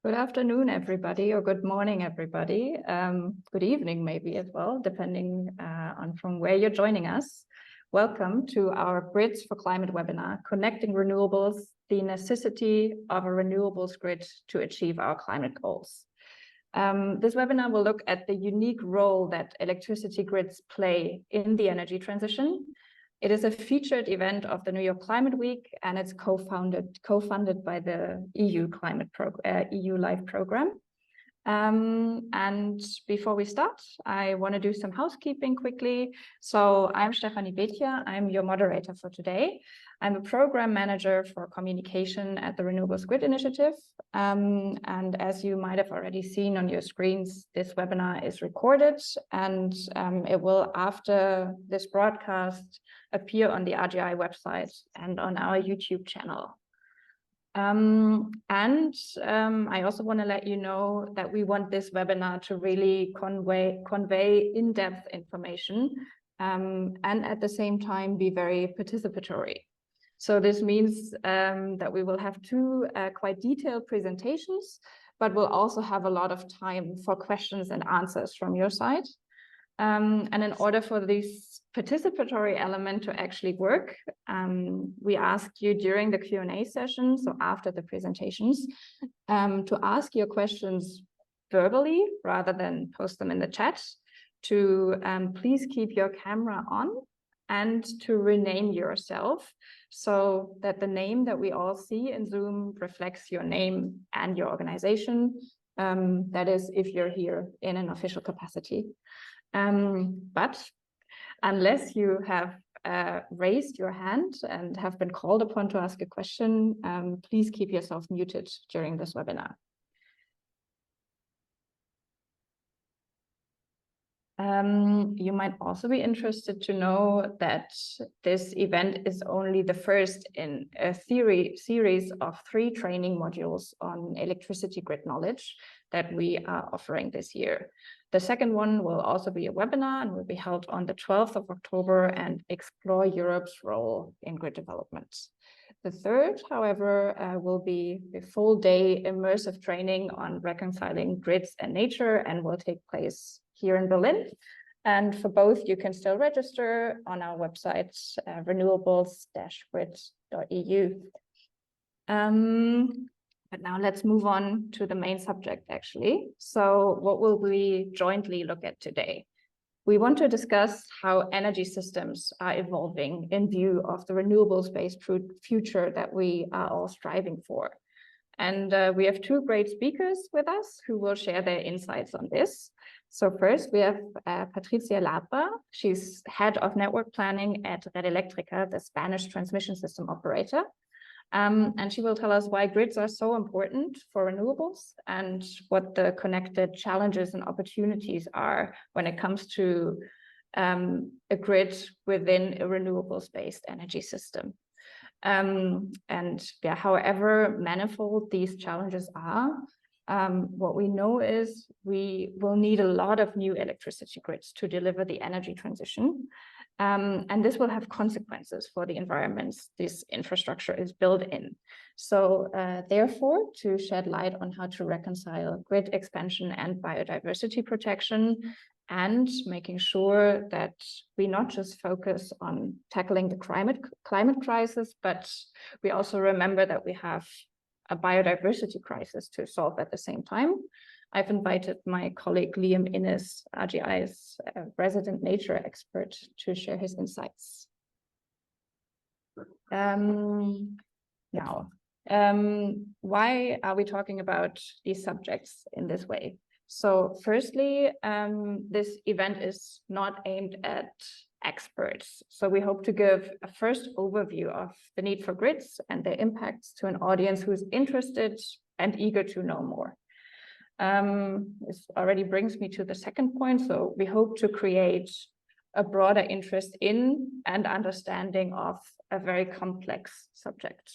Good afternoon, everybody, or good morning, everybody. Good evening, maybe as well, depending on from where you're joining us. Welcome to our Grids for Climate webinar, Connecting Renewables, the Necessity of a Renewables Grid to Achieve Our Climate Goals. This webinar will look at the unique role that electricity grids play in the energy transition. It is a featured event of the New York Climate Week, and it's co-funded by the EU EU Life program. And before we start, I want to do some housekeeping quickly. So I'm Stephanie Bätjer. I'm your moderator for today. I'm a program manager for communication at the Renewables Grid Initiative. And as you might have already seen on your screens, this webinar is recorded, and it will, after this broadcast, appear on the RGI website and on our YouTube channel. I also want to let you know that we want this webinar to really convey in-depth information and at the same time be very participatory. So this means that we will have two quite detailed presentations, but we'll also have a lot of time for questions and answers from your side. And in order for this participatory element to actually work, we ask you during the Q&A session, so after the presentations, to ask your questions verbally rather than post them in the chat, to please keep your camera on and to rename yourself so that the name that we all see in Zoom reflects your name and your organization. That is, if you're here in an official capacity. But unless you have raised your hand and have been called upon to ask a question, please keep yourself muted during this webinar. You might also be interested to know that this event is only the first in a series of 3 training modules on electricity grid knowledge that we are offering this year. The second one will also be a webinar and will be held on the 12th of October and explore Europe's role in grid development. The third, however, will be a full-day immersive training on reconciling grids and nature and will take place here in Berlin. And for both, you can still register on our website, renewables-grid.eu. But now let's move on to the main subject, actually. So what will we jointly look at today? We want to discuss how energy systems are evolving in view of the renewables-based future that we are all striving for. And we have 2 great speakers with us who will share their insights on this. So first we have Patricia Labra. She's head of network planning at Red Eléctrica, the Spanish transmission system operator. And she will tell us why grids are so important for renewables and what the connected challenges and opportunities are when it comes to a grid within a renewables-based energy system. And yeah, however manifold these challenges are, what we know is we will need a lot of new electricity grids to deliver the energy transition. And this will have consequences for the environments this infrastructure is built in. So therefore, to shed light on how to reconcile grid expansion and biodiversity protection, and making sure that we not just focus on tackling the climate crisis, but we also remember that we have a biodiversity crisis to solve at the same time. I've invited my colleague Liam Innis, RGI's resident nature expert, to share his insights. Now, why are we talking about these subjects in this way? So firstly, this event is not aimed at experts. So we hope to give a first overview of the need for grids and their impacts to an audience who's interested and eager to know more. This already brings me to the second point. So we hope to create a broader interest in and understanding of a very complex subject.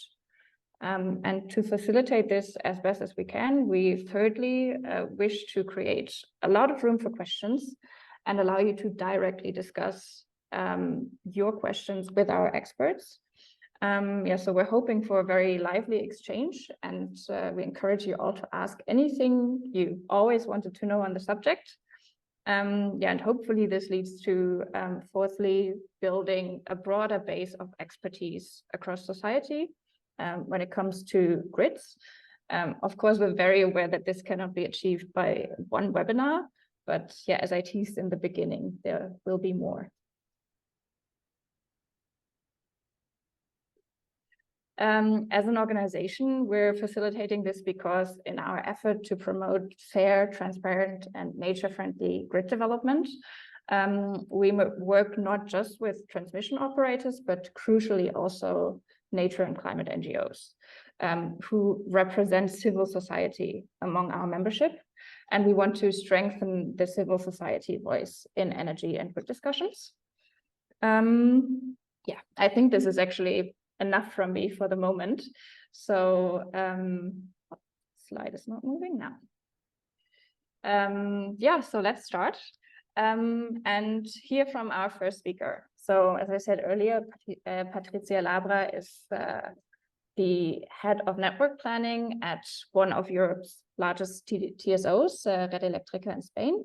And to facilitate this as best as we can, we thirdly wish to create a lot of room for questions and allow you to directly discuss your questions with our experts. So we're hoping for a very lively exchange, and we encourage you all to ask anything you always wanted to know on the subject. And hopefully this leads to, fourthly, building a broader base of expertise across society when it comes to grids. Of course, we're very aware that this cannot be achieved by one webinar, but as I teased in the beginning, there will be more. As an organization, we're facilitating this because in our effort to promote fair, transparent, and nature-friendly grid development, we work not just with transmission operators, but crucially also nature and climate NGOs, who represent civil society among our membership. And we want to strengthen the civil society voice in energy and grid discussions. I think this is actually enough from me for the moment. So slide is not moving now. So let's start and hear from our first speaker. So as I said earlier, Patricia Labra is the head of network planning at one of Europe's largest TSOs, Red Eléctrica in Spain.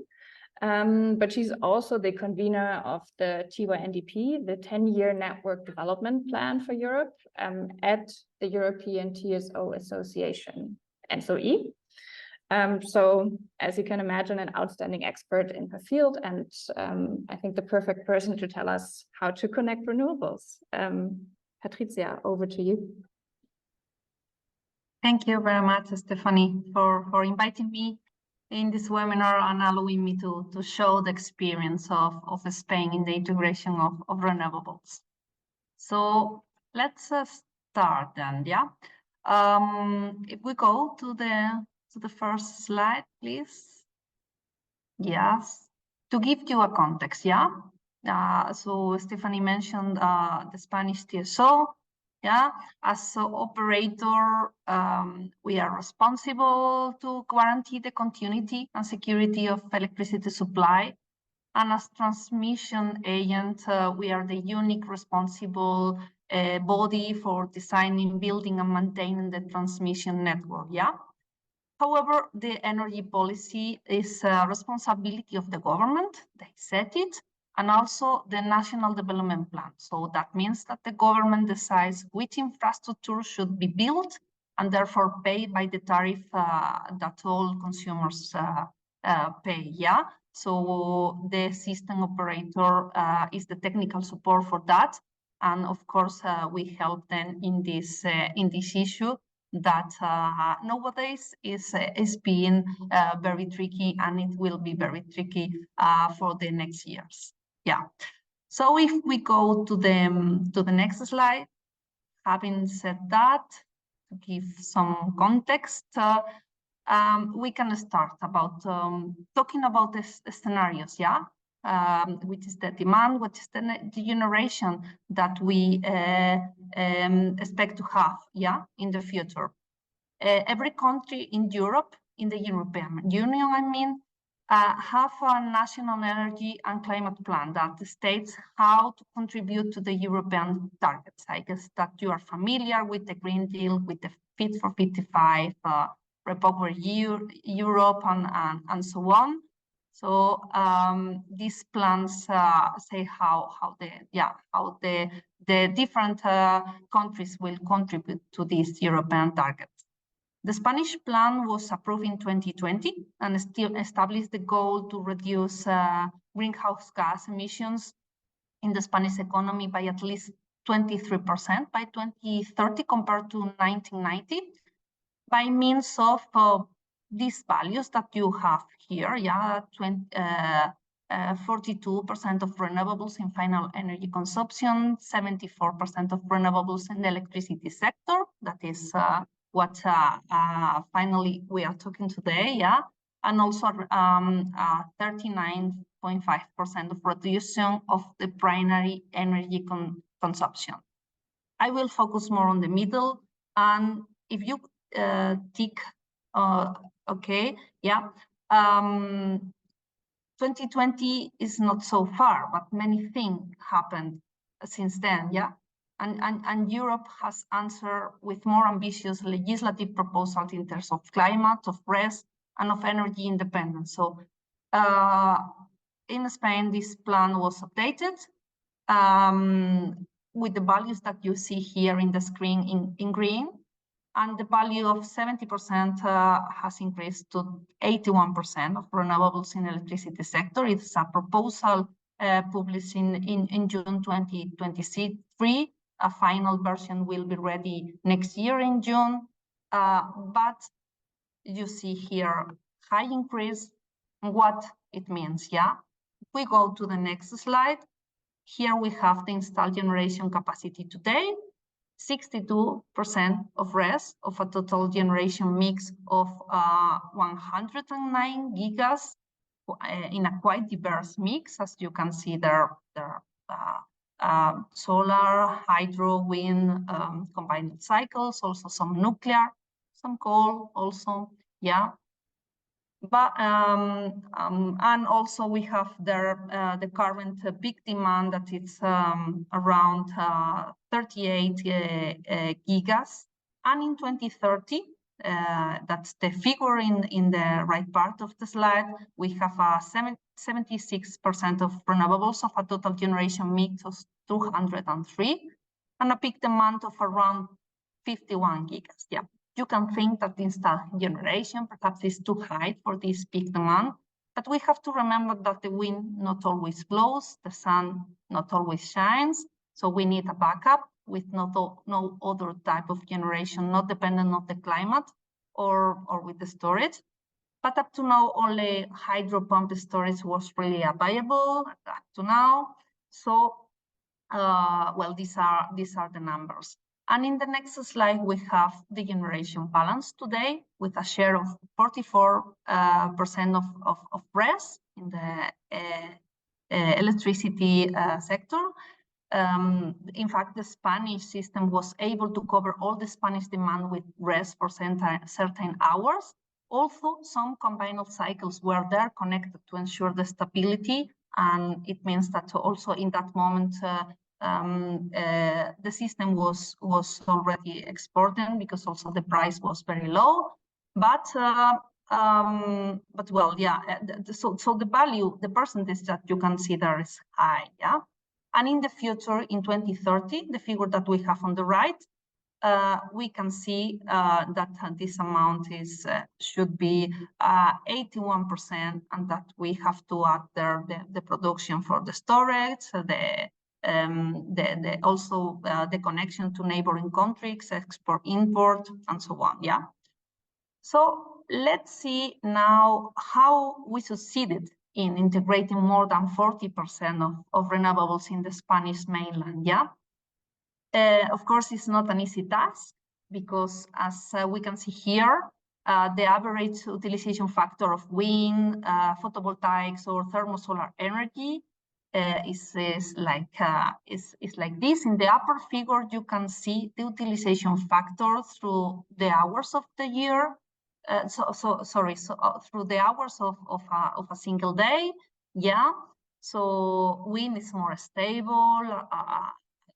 But she's also the convener of the TYNDP, the 10-year network development plan for Europe at the European TSO Association, ENTSO-E. So as you can imagine, an outstanding expert in her field, and I think the perfect person to tell us how to connect renewables. Patricia, over to you. Thank you very much, Stephanie, for inviting me in this webinar and allowing me to show the experience of Spain in the integration of renewables. So let's start then, if we go to the first slide, please. Yes, to give you a context, so Stephanie mentioned the Spanish TSO. As an operator, we are responsible to guarantee the continuity and security of electricity supply. And as transmission agent, we are the unique responsible body for designing, building, and maintaining the transmission network. However, the energy policy is a responsibility of the government. They set it. And also the National Development Plan. So that means that the government decides which infrastructure should be built and therefore paid by the tariff that all consumers pay. So the system operator is the technical support for that. And of course, we help them in this issue that nowadays is being very tricky, and it will be very tricky for the next years. So if we go to the next slide, having said that, to give some context, we can start about talking about the scenarios, which is the demand, what is the generation that we expect to have, in the future. Every country in Europe, in the European Union, I mean, have a national energy and climate plan that states how to contribute to the European targets. I guess that you are familiar with the Green Deal, with the Fit for 55, Recover Europe, and so on. So these plans say how the different countries will contribute to these European targets. The Spanish plan was approved in 2020 and still established the goal to reduce greenhouse gas emissions in the Spanish economy by at least 23% by 2030 compared to 1990 by means of these values that you have here, 42% of renewables in final energy consumption, 74% of renewables in the electricity sector. That is what finally we are talking today, and also 39.5% of reduction of the primary energy consumption. I will focus more on the middle, and if you tick, 2020 is not so far, but many things happened since then, And Europe has answered with more ambitious legislative proposals in terms of climate, of RES, and of energy independence. So in Spain, this plan was updated with the values that you see here in the screen in green. And the value of 70% has increased to 81% of renewables in the electricity sector. It's a proposal published in June 2023. A final version will be ready next year in June. But you see here high increase, what it means, yeah? If we go to the next slide, here we have the installed generation capacity today, 62% of RES of a total generation mix of 109 gigas in a quite diverse mix. As you can see there solar, hydro, wind, combined cycles, also some nuclear, some coal also, yeah. But and also we have there the current peak demand that it's around 38 gigas, and in 2030, that's the figure in the right part of the slide, we have a 76% of renewables of a total generation mix of 203, and a peak demand of around 51 gigas. Yeah. You can think that the installed generation perhaps is too high for this peak demand, but we have to remember that the wind not always blows, the sun not always shines, so we need a backup with no other type of generation, not dependent on the climate or with the storage. But up to now, only hydro pump storage was really available up to now. So, well, these are the numbers. And in the next slide, we have the generation balance today with a share of 44% of RES in the electricity sector. In fact, the Spanish system was able to cover all the Spanish demand with RES for certain hours. Also, some combined cycles were there connected to ensure the stability. And it means that also in that moment, the system was already exported because also the price was very low. But well, yeah. So the value, the percentage that you can see there is high, yeah. And in the future, in 2030, the figure that we have on the right, we can see that this amount should be 81%, and that we have to add there the production for the storage, also the connection to neighboring countries, export, import, and so on. Yeah. So let's see now how we succeeded in integrating more than 40% of renewables in the Spanish mainland. Yeah. Of course, it's not an easy task because, as we can see here, the average utilization factor of wind, photovoltaics, or thermosolar energy is like this. In the upper figure, you can see the utilization factor through the hours of the year. Through the hours of a single day. Yeah. So wind is more stable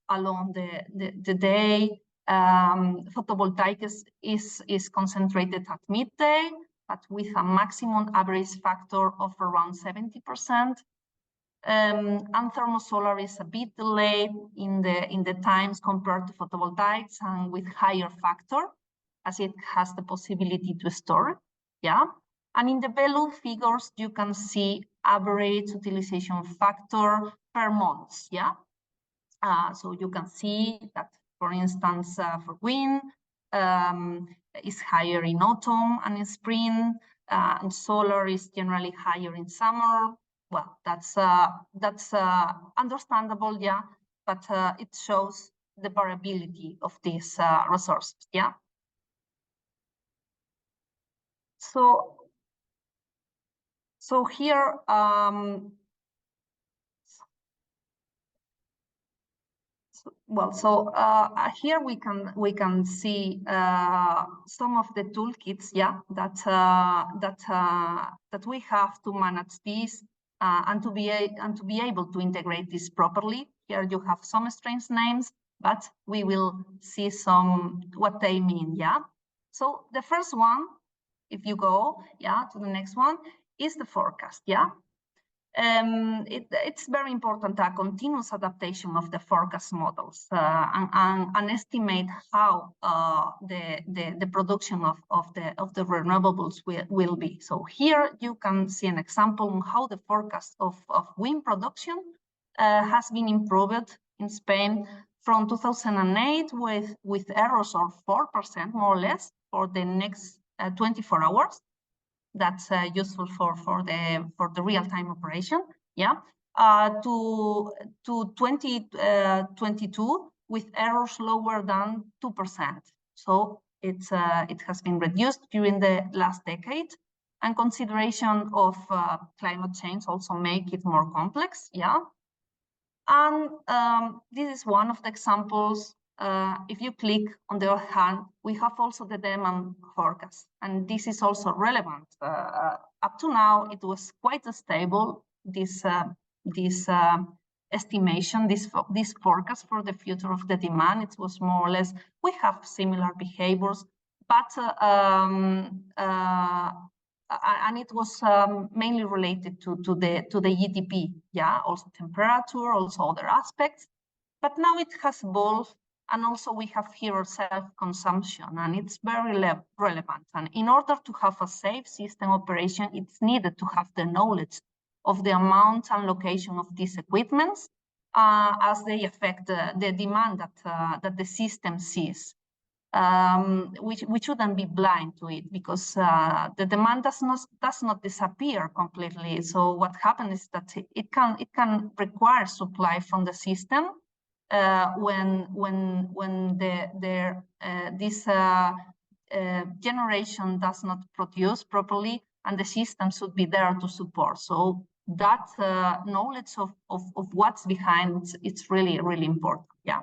along the day. Photovoltaic is concentrated at midday, but with a maximum average factor of around 70%. And thermosolar is a bit delayed in the times compared to photovoltaics, and with higher factor, as it has the possibility to store. Yeah. And in the below figures, you can see average utilization factor per month. Yeah. So you can see that, for instance, for wind, is higher in autumn and in spring, and solar is generally higher in summer. Well, that's understandable, yeah, but it shows the variability of these resources, yeah. So here, here we can see some of the toolkits, yeah, that we have to manage this and to be able to integrate this properly. Here you have some strange names, but we will see what they mean, yeah? So the first one, if you go, yeah, to the next one, is the forecast, yeah? It's very important, a continuous adaptation of the forecast models and estimate how the production of the renewables will be. So here you can see an example on how the forecast of wind production has been improved in Spain from 2008 with errors of 4% more or less for the next 24 hours. That's useful for the real-time operation, yeah, to 2022 with errors lower than 2%. So it has been reduced during the last decade, and consideration of climate change also make it more complex, yeah. And this is one of the examples. If you click on the other hand, we have also the demand forecast, and this is also relevant. Up to now, it was quite stable, this estimation, this forecast for the future of the demand. It was more or less, we have similar behaviors, but and it was mainly related to the GDP, yeah, also temperature, also other aspects. But now it has evolved, and also we have here self-consumption, and it's very relevant. And in order to have a safe system operation, it's needed to have the knowledge of the amount and location of these equipments as they affect the demand that the system sees. We shouldn't be blind to it, because the demand does not disappear completely. So what happens is that it can require supply from the system when this generation does not produce properly, and the system should be there to support. So that knowledge of what's behind, it's really, really important, yeah.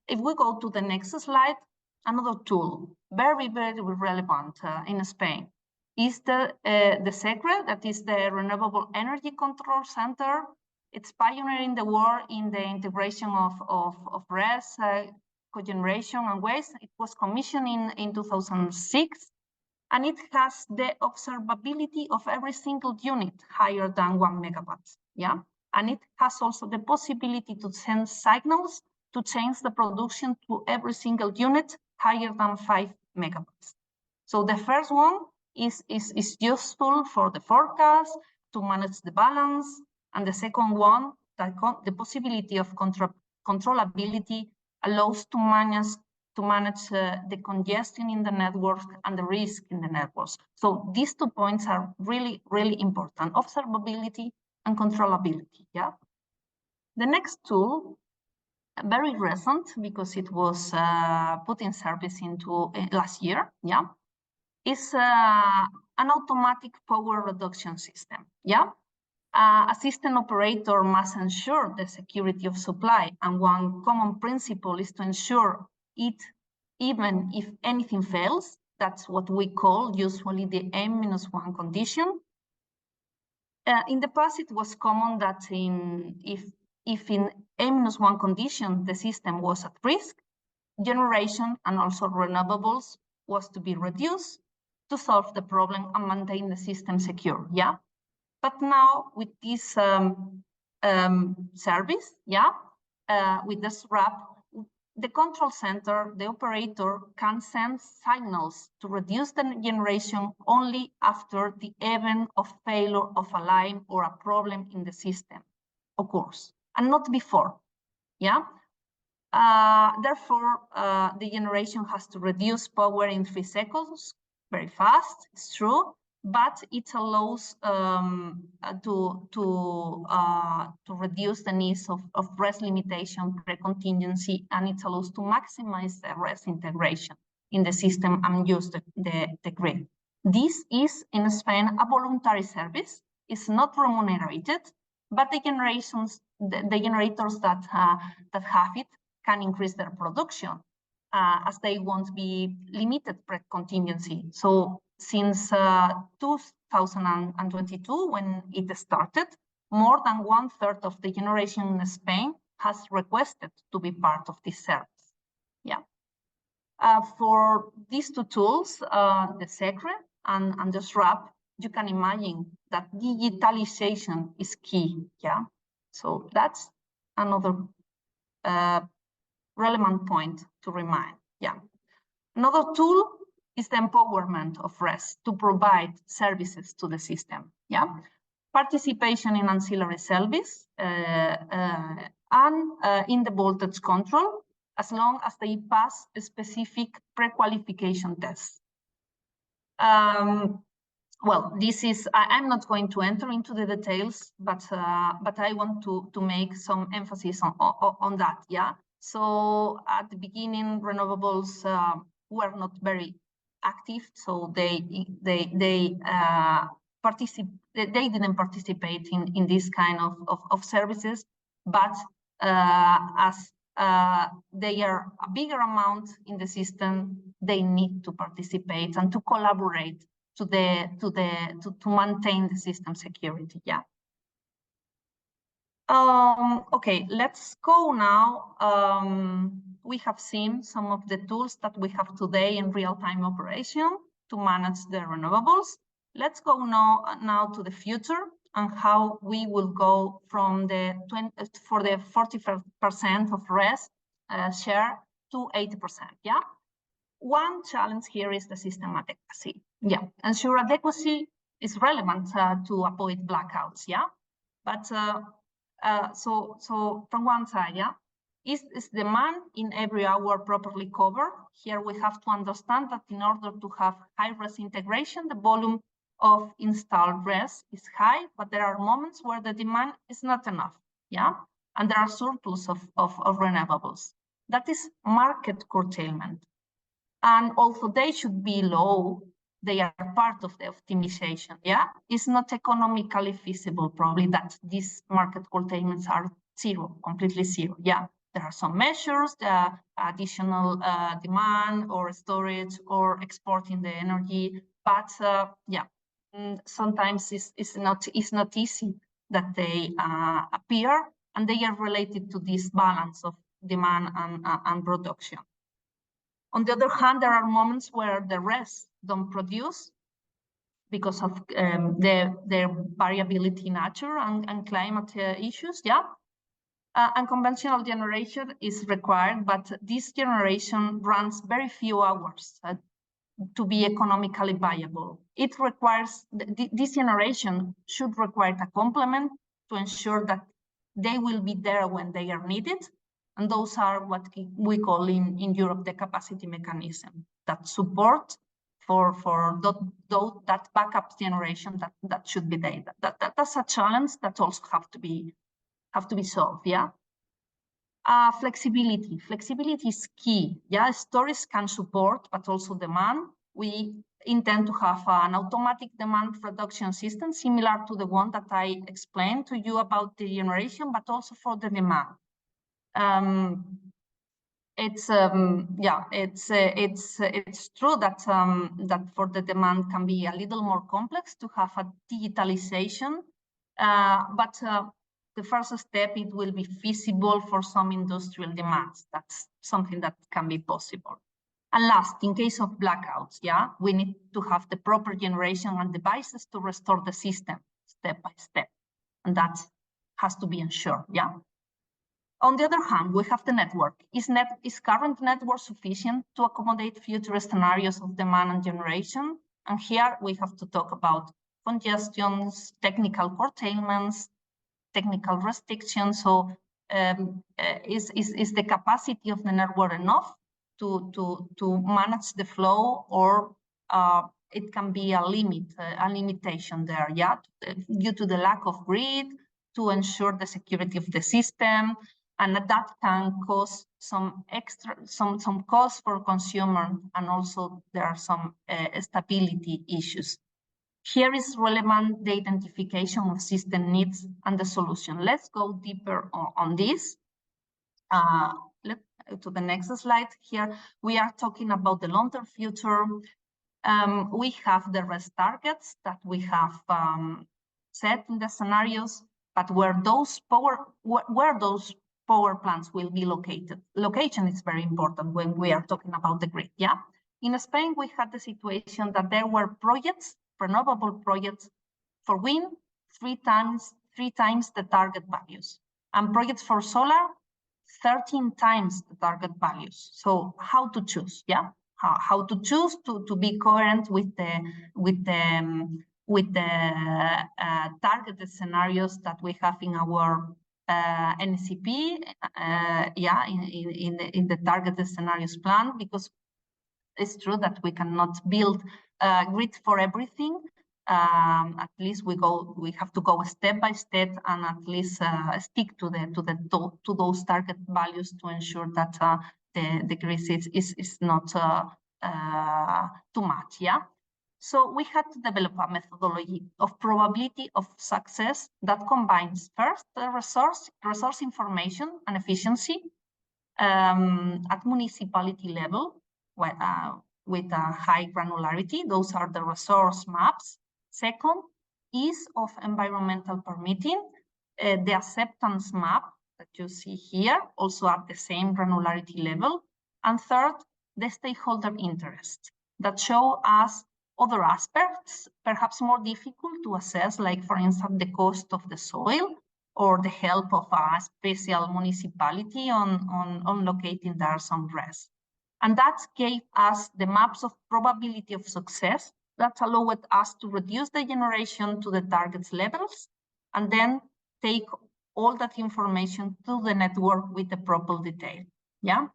If we go to the next slide, another tool, very, very relevant in Spain, is the SECRE, that is the Renewable Energy Control Center. It's pioneering the world in the integration of RES, cogeneration and waste. It was commissioned in 2006, and it has the observability of every single unit higher than 1 megawatt, yeah? And it has also the possibility to send signals to change the production to every single unit higher than 5 megawatts. So the first one is useful for the forecast, to manage the balance, and the second one, the possibility of controllability, allows to manage the congestion in the network and the risk in the networks. So these 2 points are really, really important: observability and controllability, yeah? The next tool, very recent, because it was put in service into last year, yeah, is an automatic power reduction system, yeah? A system operator must ensure the security of supply, and one common principle is to ensure it even if anything fails. That's what we call usually the N-1 condition. In the past, it was common that if in N-1 condition the system was at risk, generation and also renewables was to be reduced to solve the problem and maintain the system secure, yeah? But now with this service, yeah, with this wrap, the control center, the operator, can send signals to reduce the generation only after the event of failure of a line or a problem in the system occurs, and not before, yeah? Therefore, the generation has to reduce power in 3 seconds, very fast, it's true, but it allows to reduce the needs of RES limitation, pre-contingency, and it allows to maximize the RES integration in the system and use the grid. This is, in Spain, a voluntary service. It's not remunerated, but the generators that have it can increase their production as they won't be limited pre-contingency. So since 2022, when it started, more than 1/3 of the generation in Spain has requested to be part of this service. Yeah. For these two tools, the SECRE and the SRAP, you can imagine that digitalization is key. Yeah. So that's another relevant point to remind. Yeah. Another tool is the empowerment of RES to provide services to the system. Yeah. Participation in ancillary service and in the voltage control, as long as they pass a specific pre-qualification test. Well, this is, I'm not going to enter into the details, but I want to make some emphasis on that. Yeah. So at the beginning, renewables were not very active, so they didn't participate in this kind of services. But as they are a bigger amount in the system, they need to participate and to collaborate to maintain the system security. Yeah. Okay, let's go now. We have seen some of the tools that we have today in real-time operation to manage the renewables. Let's go now to the future and how we will go from the 40% of RES share to 80%. Yeah. One challenge here is the system adequacy. Yeah, ensure adequacy is relevant to avoid blackouts. Yeah, but so from one side, yeah, is demand in every hour properly covered? Here we have to understand that in order to have high RES integration, the volume of installed RES is high, but there are moments where the demand is not enough. Yeah, and there are surplus of renewables. That is market curtailment. And also they should be low. They are part of the optimization. Yeah, it's not economically feasible probably that these market curtailments are zero, completely zero. Yeah, there are some measures, the additional demand or storage or exporting the energy, but yeah, sometimes it's not easy that they appear, and they are related to this balance of demand and production. On the other hand, there are moments where the RES don't produce because of their variability nature and climate issues. Yeah, and conventional generation is required, but this generation runs very few hours to be economically viable. It requires, this generation should require a complement to ensure that they will be there when they are needed. And those are what we call in Europe the capacity mechanism that support for that backup generation that should be there. That's a challenge that also have to be solved. Yeah. Flexibility is key. Yeah, storage can support, but also demand. We intend to have an automatic demand reduction system similar to the one that I explained to you about the generation, but also for the demand. It's true that that for the demand can be a little more complex to have a digitalization, but the first step, it will be feasible for some industrial demands. That's something that can be possible. And last, in case of blackouts, yeah, we need to have the proper generation and devices to restore the system step by step, and that has to be ensured. Yeah. On the other hand, we have the network. Is current network sufficient to accommodate future scenarios of demand and generation? And here we have to talk about congestions, technical curtailments, technical restrictions. So is the capacity of the network enough to manage the flow, or it can be a limitation there, yeah, due to the lack of grid to ensure the security of the system, and that can cause some cost for consumer, and also there are some stability issues. Here is relevant the identification of system needs and the solution. Let's go deeper on this. Let's go to the next slide. Here we are talking about the long-term future. We have the RES targets that we have set in the scenarios, but where those power plants will be located. Location is very important when we are talking about the grid, yeah? In Spain, we had the situation that there were projects, renewable projects for wind, three times the target values, and projects for solar, 13 times the target values. So how to choose, yeah? How to choose to be coherent with the targeted scenarios that we have in our NCP, yeah, in the targeted scenarios plan, because it's true that we cannot build a grid for everything. At least we have to go step by step and at least stick to those target values to ensure that the grid is not too much, yeah. So we had to develop a methodology of probability of success that combines first the resource information and efficiency at municipality level with a high granularity. Those are the resource maps. Second, ease of environmental permitting, the acceptance map that you see here, also at the same granularity level. And third, the stakeholder interest that show us other aspects, perhaps more difficult to assess, like, for instance, the cost of the soil or the help of a special municipality on locating there some rest. And that gave us the maps of probability of success that allowed us to reduce the generation to the target levels and then take all that information to the network with the proper detail. Yeah.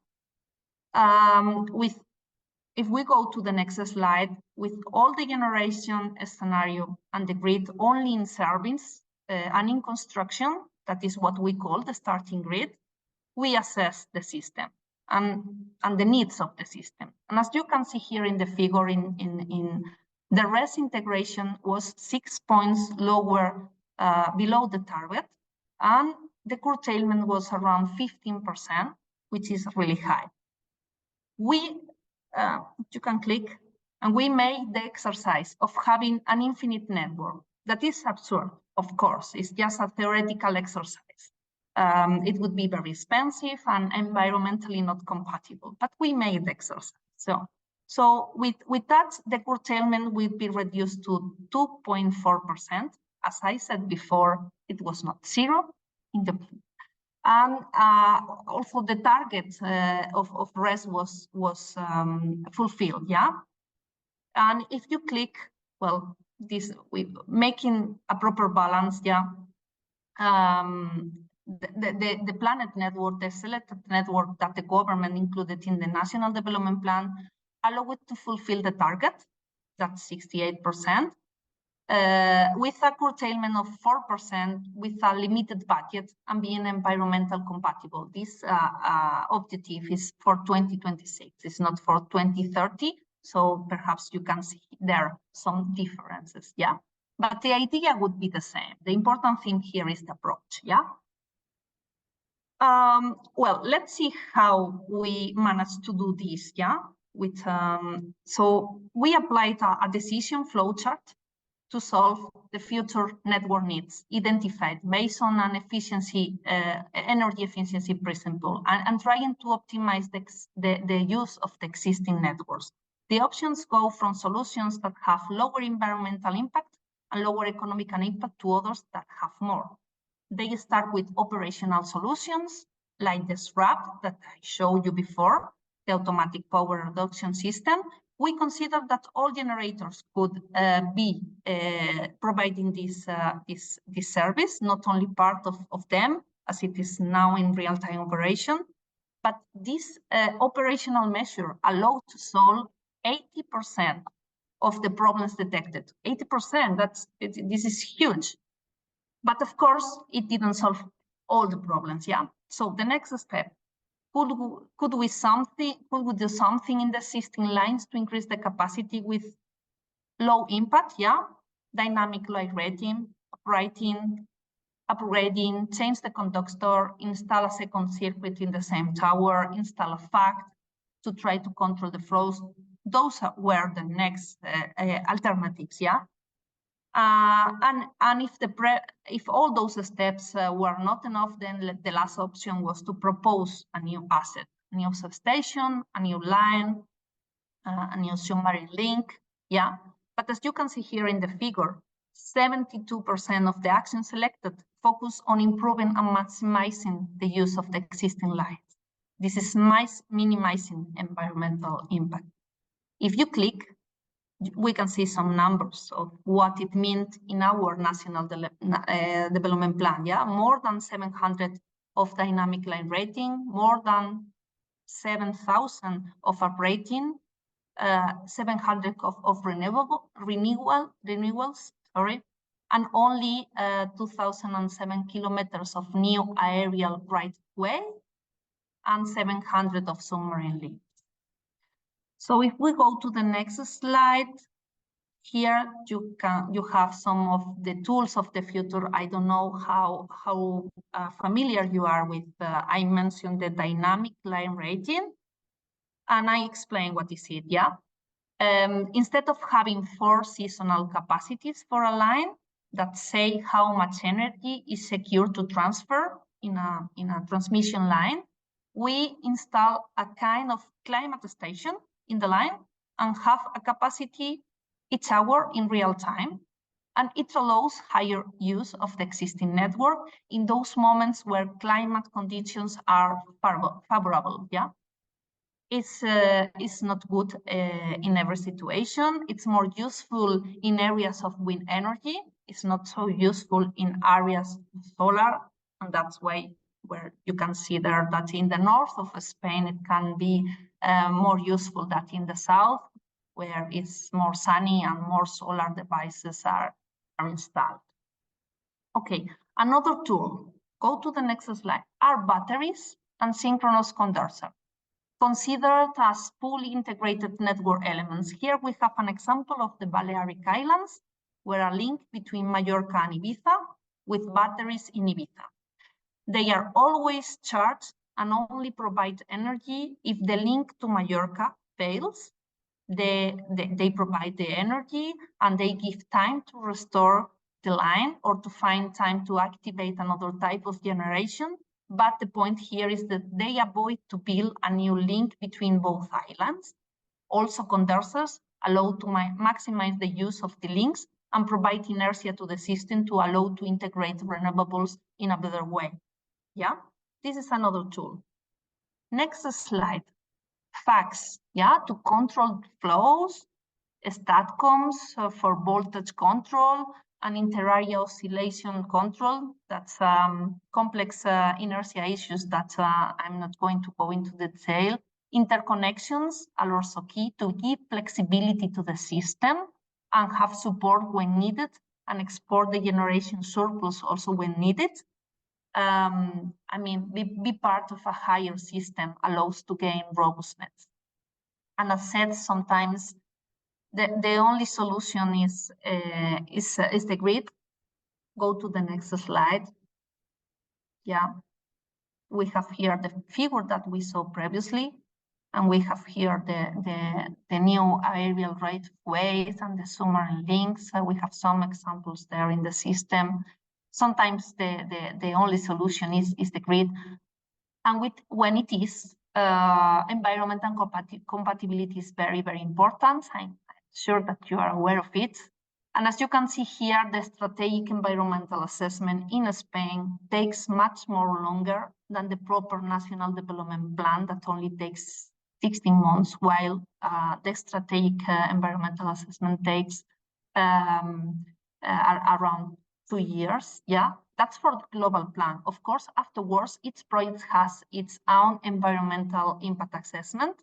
If we go to the next slide, with all the generation scenario and the grid only in service and in construction, that is what we call the starting grid, we assess the system and the needs of the system. And as you can see here in the figure, in the RES integration was 6 points lower below the target, and the curtailment was around 15%, which is really high. You can click, and we made the exercise of having an infinite network. That is absurd, of course. It's just a theoretical exercise. It would be very expensive and environmentally not compatible, but we made the exercise. So with that, the curtailment will be reduced to 2.4%. As I said before, it was not zero in the and also the target of RES was fulfilled, yeah. And if you click, well, this making a proper balance, yeah. The planet network, the selected network that the government included in the National Development Plan, allowed to fulfill the target, that's 68%. With a curtailment of 4%, with a limited budget and being environmental compatible. This objective is for 2026, it's not for 2030. So perhaps you can see there some differences, yeah? But the idea would be the same. The important thing here is the approach, yeah? Well, let's see how we managed to do this, yeah? So we applied a decision flowchart to solve the future network needs identified based on an energy efficiency principle and trying to optimize the use of the existing networks. The options go from solutions that have lower environmental impact and lower economic impact to others that have more. They start with operational solutions like the SRAP that I showed you before, the automatic power reduction system. We consider that all generators could be providing this service, not only part of them, as it is now in real-time operation, but this operational measure allowed to solve 80% of the problems detected. 80%, this is huge. But of course, it didn't solve all the problems, yeah? So the next step, could we do something in the existing lines to increase the capacity with low impact? Yeah, dynamic light rating, upgrading, change the conductor, install a second circuit in the same tower, install a FACT to try to control the flows. Those were the next alternatives. Yeah. And if all those steps were not enough, then the last option was to propose a new asset, a new substation, a new line, a new submarine link. Yeah, but as you can see here in the figure, 72% of the actions selected focus on improving and maximizing the use of the existing lines. This is minimizing environmental impact. If you click, we can see some numbers of what it meant in our national development plan. Yeah, more than 700 of dynamic line rating, more than 7,000 of uprating, 700 of renewals, sorry, and only 2,007 kilometers of new aerial right way and 700 of submarine links. So if we go to the next slide, here you have some of the tools of the future. I don't know how familiar you are with. I mentioned the dynamic line rating, and I explain what is it. Yeah, instead of having 4 seasonal capacities for a line that say how much energy is secure to transfer in a transmission line, we install a kind of climate station in the line and have a capacity each hour in real time. And it allows higher use of the existing network in those moments where climate conditions are favorable. Yeah, it's not good in every situation. It's more useful in areas of wind energy. It's not so useful in areas of solar, and that's why where you can see there that in the north of Spain it can be more useful than in the south, where it's more sunny and more solar devices are installed. Okay, another tool, go to the next slide, are batteries and synchronous condensers, considered as fully integrated network elements. Here we have an example of the Balearic Islands, where a link between Mallorca and Ibiza with batteries in Ibiza. They are always charged and only provide energy if the link to Mallorca fails. They provide the energy and they give time to restore the line or to find time to activate another type of generation. But the point here is that they avoid to build a new link between both islands. Also, condensers allow to maximize the use of the links and provide inertia to the system to allow to integrate renewables in a better way. Yeah, this is another tool. Next slide. FACS, yeah, to control flows, STATCOMs for voltage control, and inter-area oscillation control. That's complex inertia issues that I'm not going to go into detail. Interconnections are also key to give flexibility to the system and have support when needed and export the generation surplus also when needed. I mean, be part of a higher system allows to gain robustness. And as said, sometimes the only solution is the grid. Go to the next slide. Yeah, we have here the figure that we saw previously, and we have here the new aerial right ways and the submarine links. We have some examples there in the system. Sometimes the only solution is the grid, and when it is, environment and compatibility is very, very important. I'm sure that you are aware of it. And as you can see here, the strategic environmental assessment in Spain takes much more longer than the proper national development plan that only takes 16 months, while the strategic environmental assessment takes around 2 years. Yeah, that's for the global plan. Of course, afterwards, each project has its own environmental impact assessment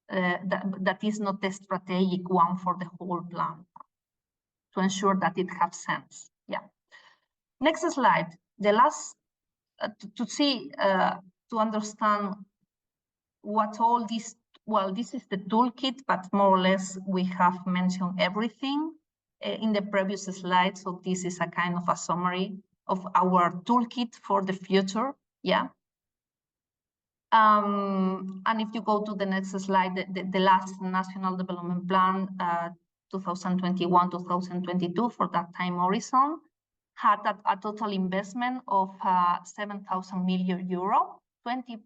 that is not the strategic one for the whole plan, to ensure that it has sense. Yeah. Next slide. The last to understand what all this. Well, this is the toolkit, but more or less we have mentioned everything in the previous slide. So this is a kind of a summary of our toolkit for the future. Yeah. And if you go to the next slide, the last national development plan 2021, 2022 for that time horizon, had a total investment of 7,000 million euro. 20%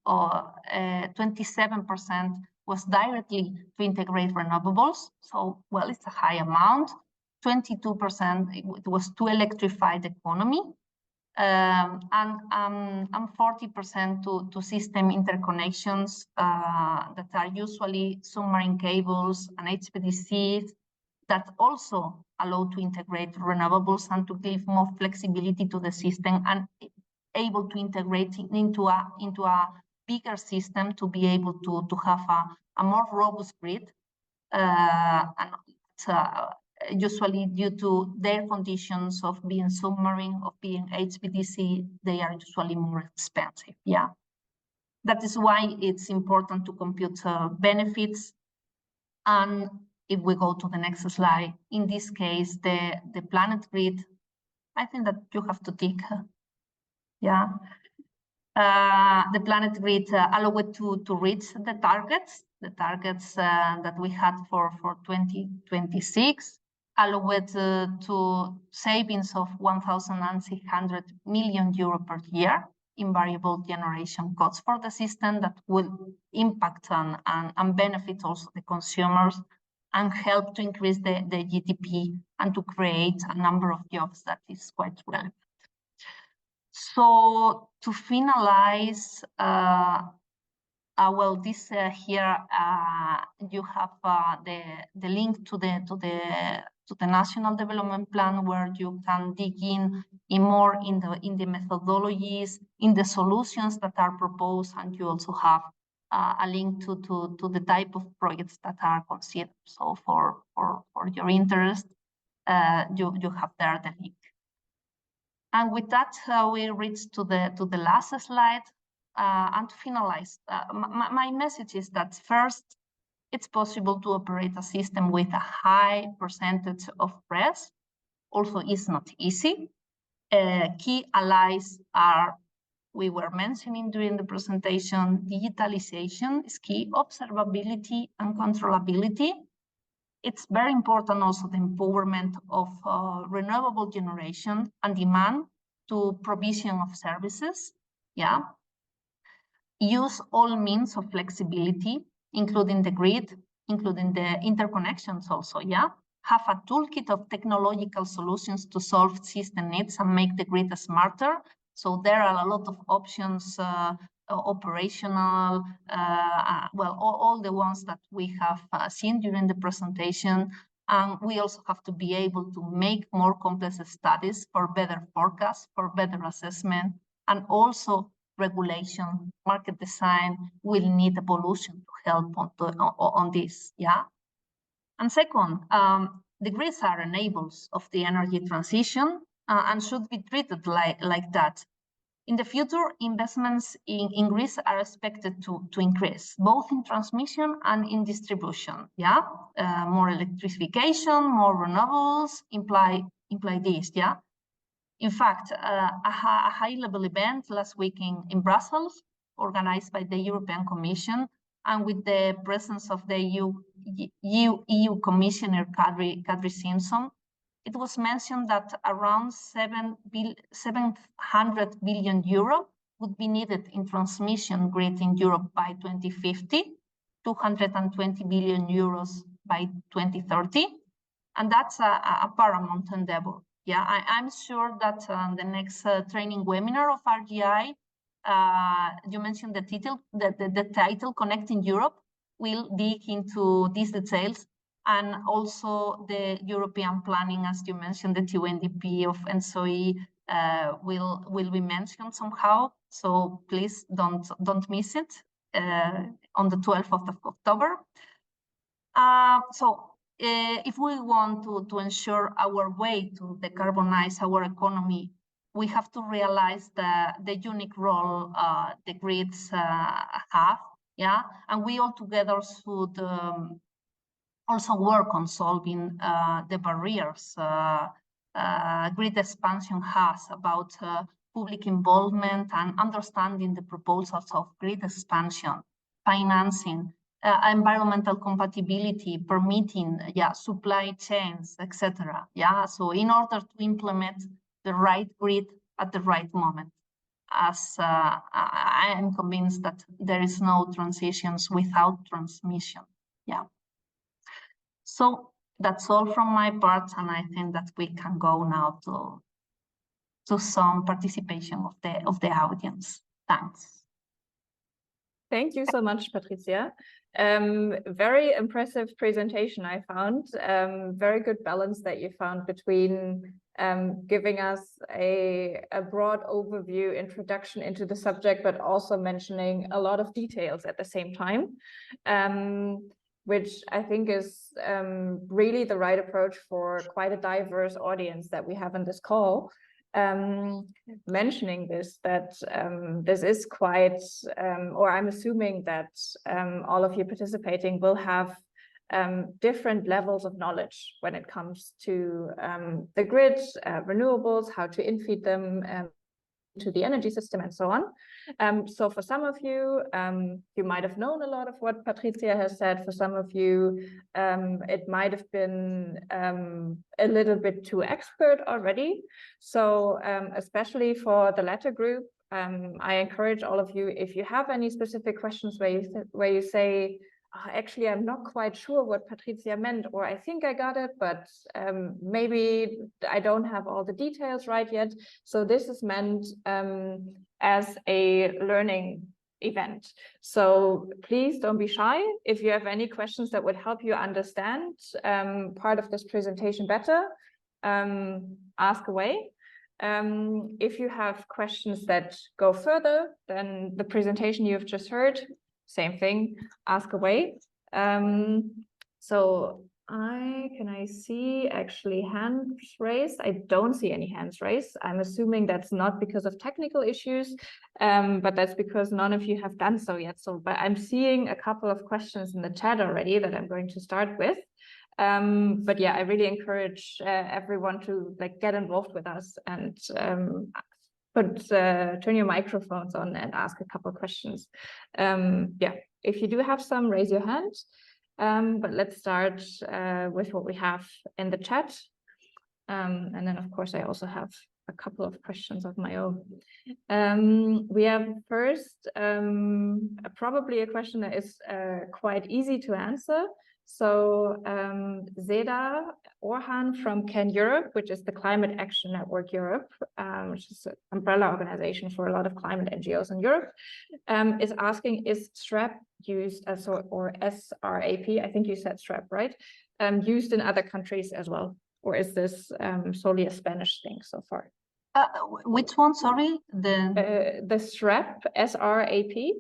or 27% was directly to integrate renewables. So, well, it's a high amount. 22% it was to electrify the economy, and 40% to system interconnections that are usually submarine cables and HVDCs that also allow to integrate renewables and to give more flexibility to the system and able to integrate into a bigger system to be able to have a more robust grid. And usually due to their conditions of being submarine, of being HVDC, they are usually more expensive. Yeah, that is why it's important to compute benefits. And if we go to the next slide, in this case, the planet grid, I think that you have to tick. Yeah, the planet grid allowed to reach the targets that we had for 2026, allowed to savings of 1,600 million euro per year in variable generation costs for the system that will impact and benefit also the consumers and help to increase the GDP and to create a number of jobs that is quite relevant. So to finalize, well, this here you have the link to the National Development Plan, where you can dig in more in the methodologies, in the solutions that are proposed, and you also have a link to the type of projects that are considered. So for your interest, you have there the link. And with that, we reach to the last slide. And to finalize, my message is that first, it's possible to operate a system with a high percentage of RES. Also, it's not easy. Key allies are, we were mentioning during the presentation, digitalization is key, observability and controllability. It's very important also the empowerment of renewable generation and demand to provision of services. Yeah. Use all means of flexibility, including the grid, including the interconnections also, yeah? Have a toolkit of technological solutions to solve system needs and make the grid smarter. So there are a lot of options, operational, well, all the ones that we have seen during the presentation. And we also have to be able to make more complex studies for better forecasts, for better assessment, and also regulation, market design will need evolution to help on this, yeah? And second, the grids are enablers of the energy transition and should be treated like that. In the future, investments in grids are expected to increase, both in transmission and in distribution, yeah? More electrification, more renewables imply this, yeah? In fact, a high-level event last week in Brussels, organized by the European Commission, and with the presence of the EU Commissioner Kadri Simpson, it was mentioned that around 700 billion euro would be needed in transmission grid in Europe by 2050, 220 billion euros by 2030, and that's a paramount endeavor. Yeah, I'm sure that the next training webinar of RGI, you mentioned the title Connecting Europe, will dig into these details, and also the European planning, as you mentioned, the TYNDP of ENTSO-E will be mentioned somehow. So please don't miss it on the 12th of October. If we want to ensure our way to decarbonize our economy, we have to realize the unique role the grids have, yeah? And we all together should also work on solving the barriers grid expansion has about public involvement and understanding the proposals of grid expansion, financing, environmental compatibility, permitting, supply chains, etc. So in order to implement the right grid at the right moment, as I am convinced that there is no transitions without transmission. So that's all from my part, and I think that we can go now to some participation of the audience. Thanks. Thank you so much, Patricia. Very impressive presentation, I found. Very good balance that you found between giving us a broad overview, introduction into the subject, but also mentioning a lot of details at the same time, which I think is really the right approach for quite a diverse audience that we have in this call. Mentioning this, that this is quite, or I'm assuming that all of you participating will have different levels of knowledge when it comes to the grid, renewables, how to infeed them to the energy system and so on. So for some of you, you might have known a lot of what Patricia has said. For some of you, it might have been a little bit too expert already. So especially for the latter group, I encourage all of you, if you have any specific questions where you say, actually, I'm not quite sure what Patricia meant, or I think I got it, but maybe I don't have all the details right yet. So this is meant as a learning event. So please don't be shy. If you have any questions that would help you understand part of this presentation better, ask away. If you have questions that go further than the presentation you've just heard, same thing, ask away. So can I see actually hands raised? I don't see any hands raised. I'm assuming that's not because of technical issues, but that's because none of you have done so yet. So, but I'm seeing a couple of questions in the chat already that I'm going to start with. But yeah, I really encourage everyone to get involved with us and turn your microphones on and ask a couple of questions. Yeah, if you do have some, raise your hand. But let's start with what we have in the chat. And then, of course, I also have a couple of questions of my own. We have first probably a question that is quite easy to answer. So Zeda Orhan from CAN Europe, which is the Climate Action Network Europe, which is an umbrella organization for a lot of climate NGOs in Europe, is asking, is SRAP used as, or SRAP, I think you said SRAP, right? Used in other countries as well? Or is this solely a Spanish thing so far? Which one, sorry? The SRAP, S-R-A-P?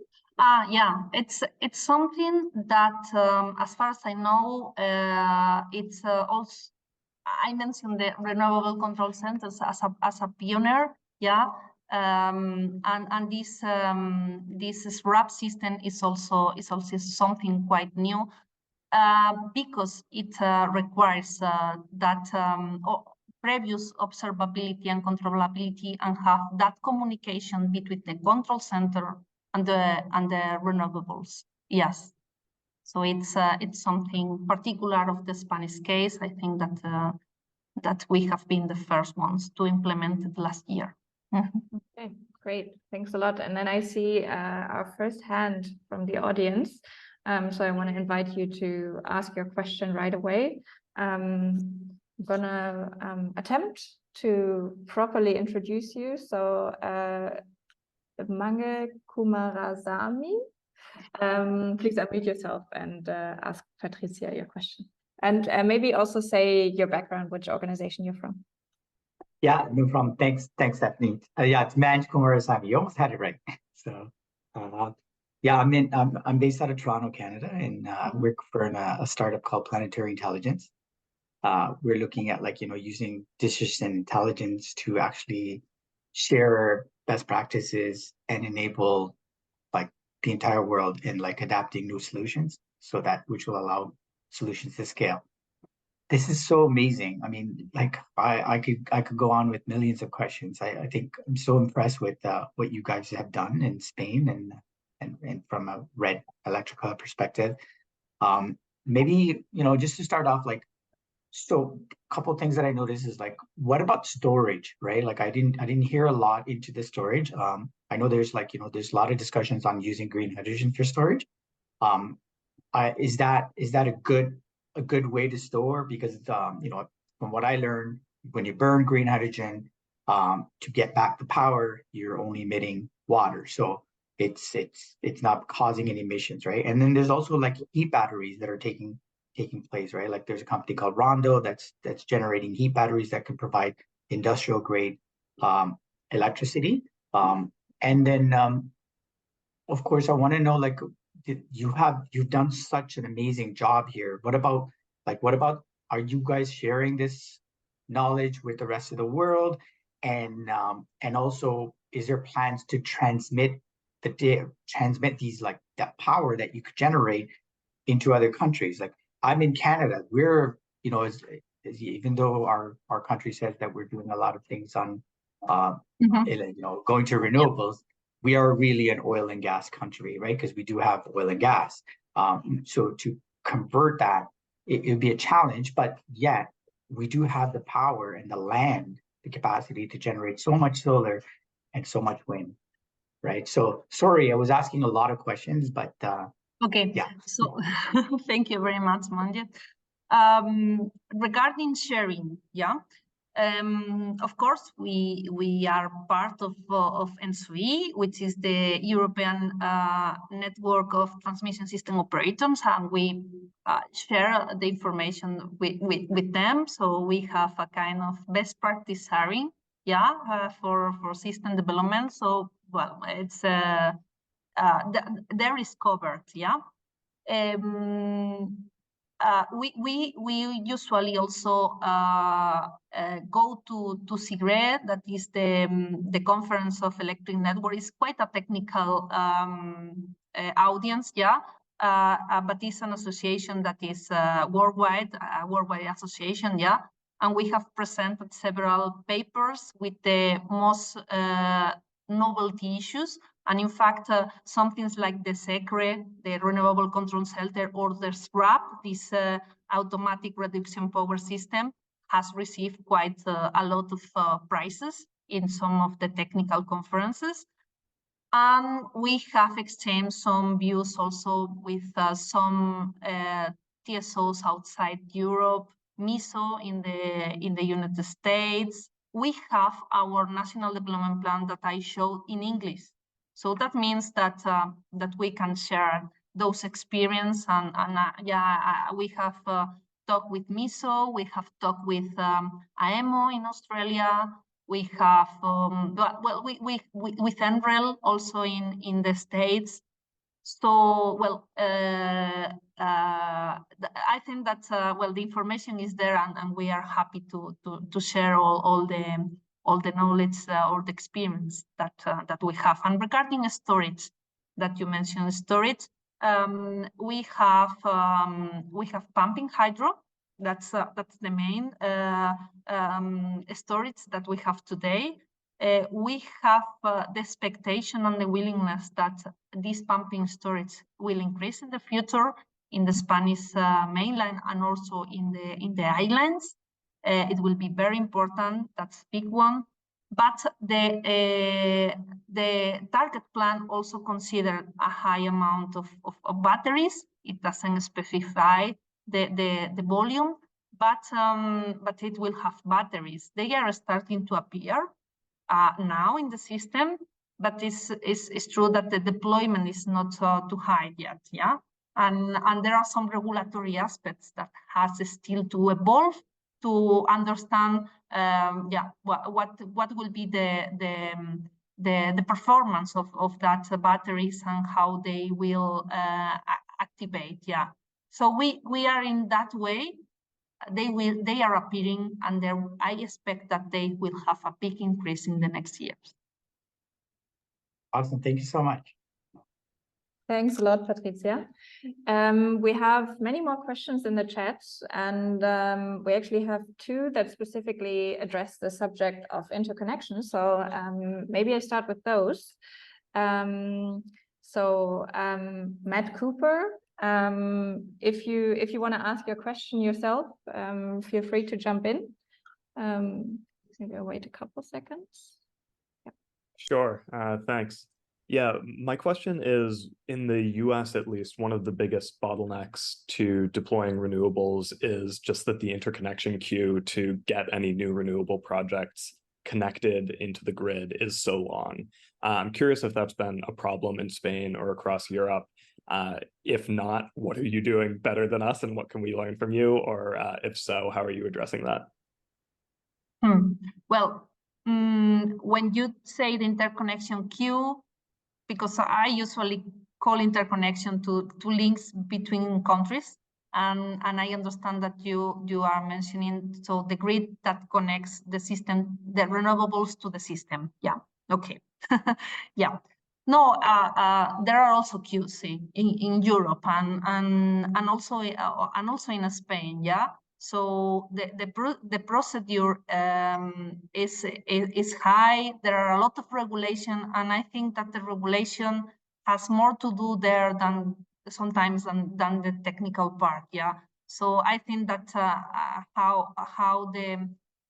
Yeah, it's something that, as far as I know, it's also, I mentioned the renewable control centers as a pioneer, yeah, and this SRAP system is also something quite new, because it requires that previous observability and controllability, and have that communication between the control center and the renewables. Yes, so it's something particular of the Spanish case. I think that that we have been the first ones to implement it last year. Okay, great, thanks a lot. And then I see our first hand from the audience. So I want to invite you to ask your question right away. I'm gonna attempt to properly introduce you. So Mange Kumarasamy, please unmute yourself and ask Patricia your question. And maybe also say your background, which organization you're from. Yeah, no problem. Thanks, Stephanie. Yeah, it's Mange Kumarasamy. You almost had it right. So, yeah, I'm based out of Toronto, Canada, and work for a startup called Planetary Intelligence. We're looking at using decision intelligence to actually share best practices and enable the entire world in adapting new solutions, so that which will allow solutions to scale. This is so amazing. I mean, I could go on with millions of questions. I think I'm so impressed with what you guys have done in Spain and and from a Red Eléctrica perspective. Maybe, just to start off, like, so a couple of things that I noticed is like, what about storage, right? Like I didn't hear a lot into the storage. I know there's there's a lot of discussions on using green hydrogen for storage. Is that a good way to store? Because from what I learned, when you burn green hydrogen, to get back the power, you're only emitting water. So it's not causing any emissions, right? And then there's also like heat batteries that are taking place, right? Like there's a company called Rondo that's generating heat batteries that can provide industrial grade electricity. And then of course I want to know, like, you've done such an amazing job here. What about are you guys sharing this knowledge with the rest of the world? And also, is there plans to transmit these, like, that power that you could generate into other countries? Like, I'm in Canada. We're, even though our country says that we're doing a lot of things on going to renewables, we are really an oil and gas country, right? Because we do have oil and gas. So to convert that, it would be a challenge, but yet we do have the power and the land, the capacity to generate so much solar and so much wind, right? So sorry, I was asking a lot of questions, but okay, yeah. So thank you very much, Manjit. Regarding sharing, of course, we are part of ENTSO-E, which is the European network of transmission system operators, and we share the information with them. So we have a kind of best practice sharing, for system development. So, well, it's there is covered, we usually also go to SIGRE, that is the Conference of Electric Network. It's quite a technical audience, but it's an association that is worldwide, a worldwide association, and we have presented several papers with the most novelty issues. And in fact, some things like the SECRE, the Renewable Control Center, or the SRAP, this automatic reduction power system, has received quite a lot of prizes in some of the technical conferences. And we have exchanged some views also with some TSOs outside Europe, MISO in the United States. We have our national development plan that I showed in English. So that means that that we can share those experiences, and we have talked with MISO, we have talked with AEMO in Australia, we have with NREL also in the States. So, well, I think that the information is there, and we are happy to share all the knowledge or the experience that we have. And regarding storage, that you mentioned storage, we have pumping hydro. That's the main storage that we have today. We have the expectation and the willingness that this pumping storage will increase in the future in the Spanish mainland and also in the islands. It will be very important. That's a big one. But the target plan also considered a high amount of batteries. It doesn't specify the volume, but it will have batteries. They are starting to appear now in the system, but it's true that the deployment is not too high yet, and there are some regulatory aspects that has still to evolve to understand, what will be the performance of that batteries and how they will activate, So we are in that way. They are appearing, and I expect that they will have a big increase in the next years. Awesome, thank you so much. Thanks a lot, Patricia. We have many more questions in the chat, and we actually have two that specifically address the subject of interconnection. So maybe I start with those. So Matt Cooper, if you want to ask your question yourself, feel free to jump in. Maybe I'll wait a couple seconds. Yeah. Sure, thanks. Yeah, my question is, in the US at least, one of the biggest bottlenecks to deploying renewables is just that the interconnection queue to get any new renewable projects connected into the grid is so long. I'm curious if that's been a problem in Spain or across Europe. If not, what are you doing better than us and what can we learn from you? Or if so, how are you addressing that? Well, when you say the interconnection queue, because I usually call interconnection to links between countries, and I understand that you are mentioning so the grid that connects the system, the renewables to the system. Yeah. Okay. Yeah. No, there are also queues in Europe and also in Spain. Yeah. So the procedure is high. There are a lot of regulation, and I think that the regulation has more to do there than sometimes than the technical part. Yeah. So I think that how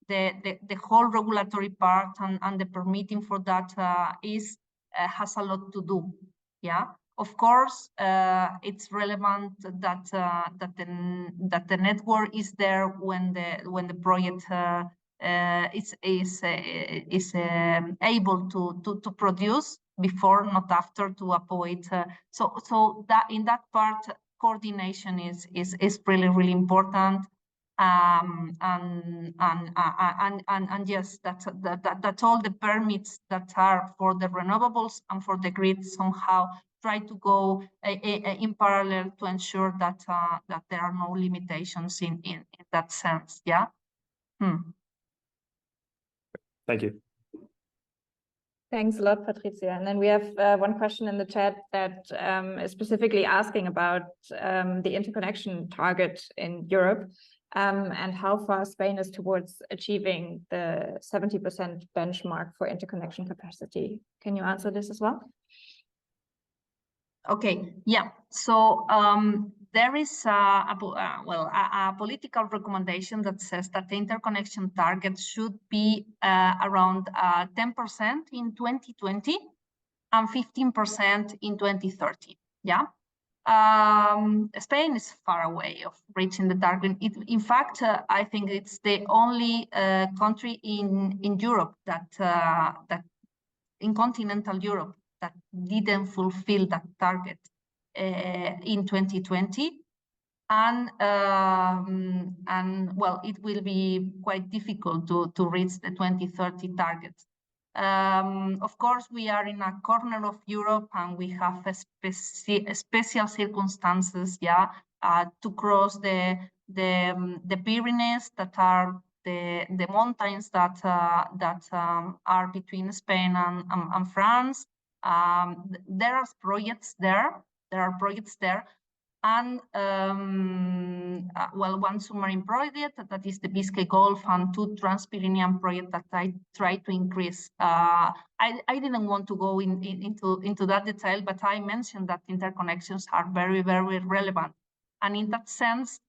the whole regulatory part and the permitting for that has a lot to do. Yeah. Of course, it's relevant that the network is there when the project is able to produce before, not after, to avoid. So that in that part, coordination is really important. And yes, that all the permits that are for the renewables and for the grid somehow try to go in parallel to ensure that that there are no limitations in that sense. Yeah. Thank you. Thanks a lot, Patricia. And then we have one question in the chat that is specifically asking about the interconnection target in Europe and how far Spain is towards achieving the 70% benchmark for interconnection capacity. Can you answer this as well? Okay, yeah. So there is a political recommendation that says that the interconnection target should be around 10% in 2020 and 15% in 2030. Yeah. Spain is far away of reaching the target. In fact, I think it's the only country in Europe that in continental Europe that didn't fulfill that target in 2020, and well, it will be quite difficult to reach the 2030 target. Of course, we are in a corner of Europe, and we have a special circumstances, yeah, to cross the Pyrenees, that are the mountains that are between Spain and France. There are projects there. And well, one submarine project that is the Biscay Gulf, and two Trans-Pyrenean projects that I try to increase. I didn't want to go into that detail, but I mentioned that interconnections are very, very relevant. And in that sense,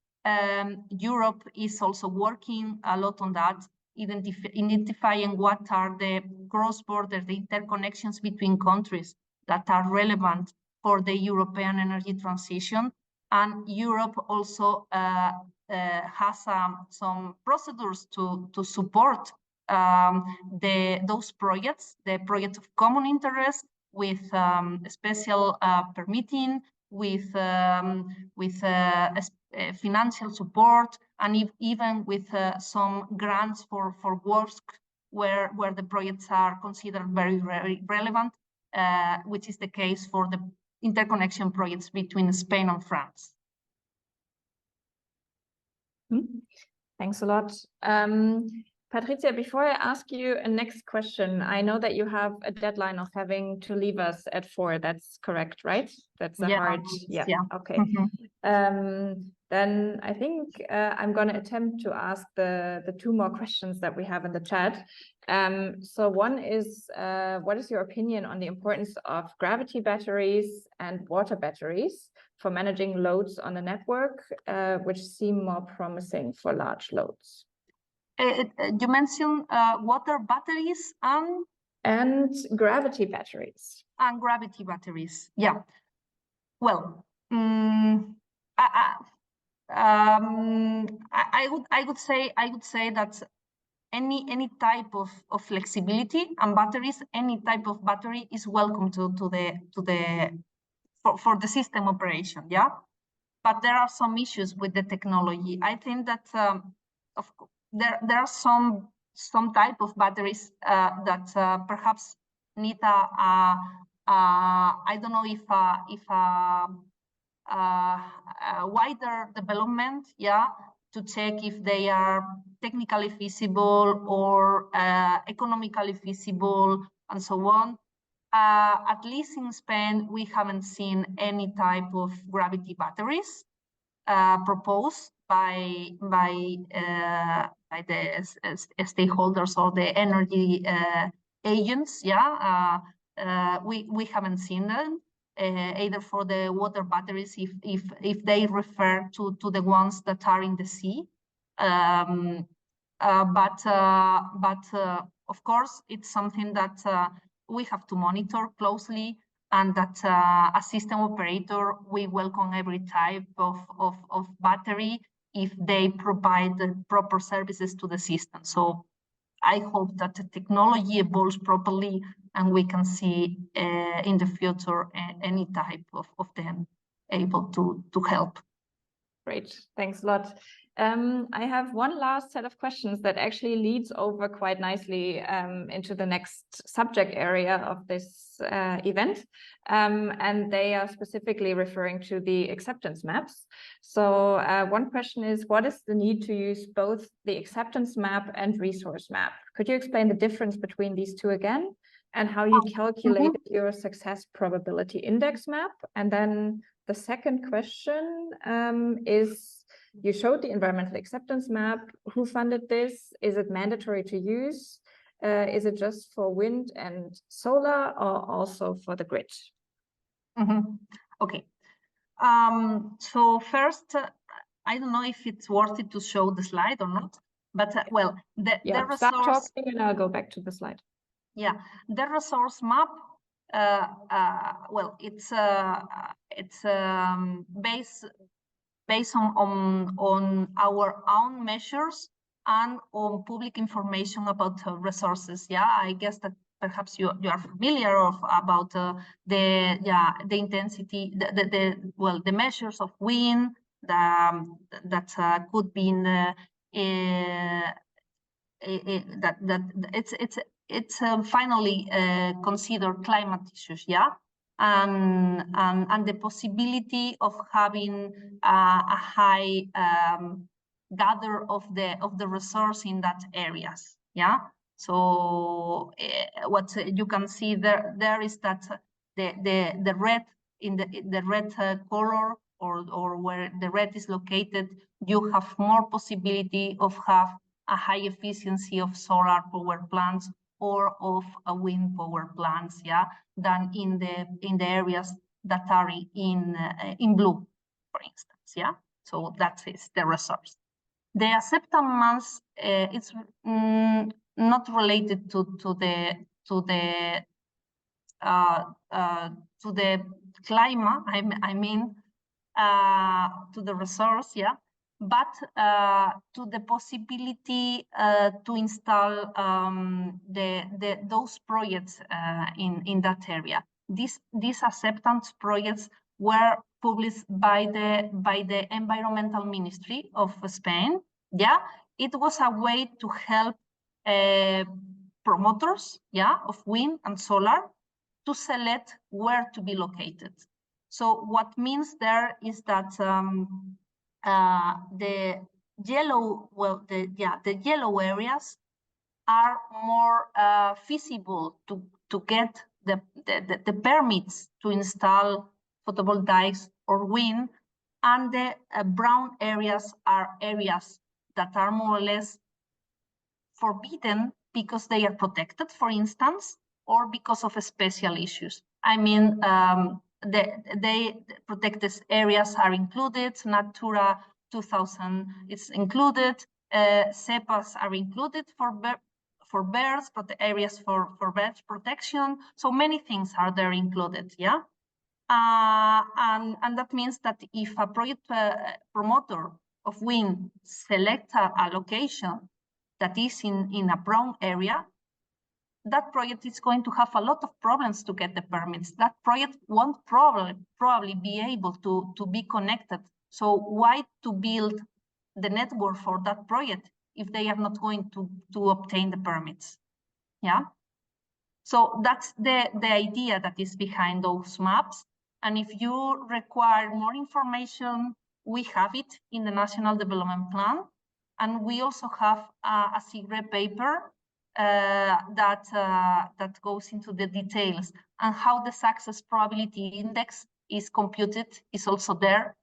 Europe is also working a lot on that, identifying what are the cross-border, the interconnections between countries that are relevant for the European energy transition. And Europe also has some procedures to support those projects, the projects of common interest, with special permitting, with financial support, and even with some grants for works where the projects are considered very, very relevant, which is the case for the interconnection projects between Spain and France. Thanks a lot. Patricia, before I ask you a next question, I know that you have a deadline of having to leave us at 4. That's correct, right? That's a hard, yeah. Okay. Then I think I'm going to attempt to ask the 2 more questions that we have in the chat. So one is, what is your opinion on the importance of gravity batteries and water batteries for managing loads on the network, which seem more promising for large loads? You mentioned water batteries and gravity batteries. And gravity batteries, yeah. Well, I would say that any type of flexibility and batteries, any type of battery is welcome for the system operation, yeah. But there are some issues with the technology. I think that there are some type of batteries that perhaps need I don't know if a wider development, yeah, to check if they are technically feasible or economically feasible and so on. At least in Spain, we haven't seen any type of gravity batteries proposed by the stakeholders or the energy agents. Yeah, we haven't seen them either for the water batteries if they refer to the ones that are in the sea. But of course, it's something that we have to monitor closely, and that as system operator, we welcome every type of battery if they provide the proper services to the system. So I hope that the technology evolves properly and we can see in the future any type of them able to help. Great, thanks a lot. I have one last set of questions that actually leads over quite nicely into the next subject area of this event. And they are specifically referring to the acceptance maps. So one question is, what is the need to use both the acceptance map and resource map? Could you explain the difference between these 2 again, and how you calculate your success probability index map? And then the second question is, you showed the environmental acceptance map. Who funded this? Is it mandatory to use? Is it just for wind and solar, or also for the grid? Okay. So first, I don't know if it's worth it to show the slide or not, but well, the resource. Stop talking and I'll go back to the slide. Yeah, the resource map. Well, it's based on our own measures and on public information about resources. Yeah, I guess that perhaps you are familiar about the intensity, the measures of wind that could be in that it's finally considered climate issues. Yeah. And the possibility of having a high gather of the resource in that areas. Yeah. So what you can see there is that the red in the red color or where the red is located, you have more possibility of have a high efficiency of solar power plants or of wind power plants, yeah, than in the areas that are in blue, for instance, yeah. So that is the resource. The acceptance maps it's not related to the climate. I mean to the resource, yeah. But to the possibility to install those projects in that area. These acceptance projects were published by the Environmental Ministry of Spain. Yeah, it was a way to help promoters, yeah, of wind and solar to select where to be located. So what means there is that the yellow, well, the yellow areas are more feasible to get the permits to install photovoltaics or wind, and the brown areas are areas that are more or less forbidden because they are protected, for instance, or because of special issues. I mean, the protected areas are included, Natura 2000 is included, CEPAs are included for birds, but the areas for bird protection. So many things are there included, yeah? And that means that if a project promoter of wind selects a location that is in a brown area, that project is going to have a lot of problems to get the permits. That project won't probably be able to be connected. So why to build the network for that project if they are not going to obtain the permits? Yeah. So that's the idea that is behind those maps. And if you require more information, we have it in the National Development Plan. And we also have a secret paper that goes into the details, and how the success probability index is computed is also there.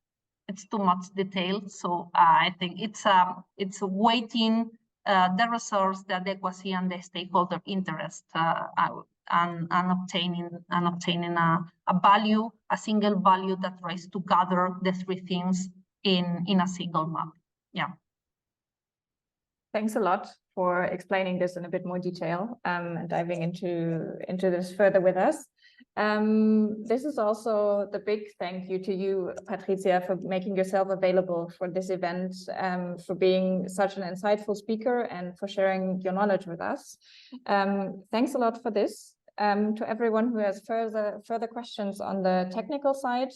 It's too much detail, so I think it's weighting the resource, the adequacy, and the stakeholder interest, and obtaining a value, a single value that tries to gather the three things in a single map. Yeah. Thanks a lot for explaining this in a bit more detail, and diving into this further with us. This is also the big thank you to you, Patricia, for making yourself available for this event, for being such an insightful speaker, and for sharing your knowledge with us. Thanks a lot for this. To everyone who has further questions on the technical side,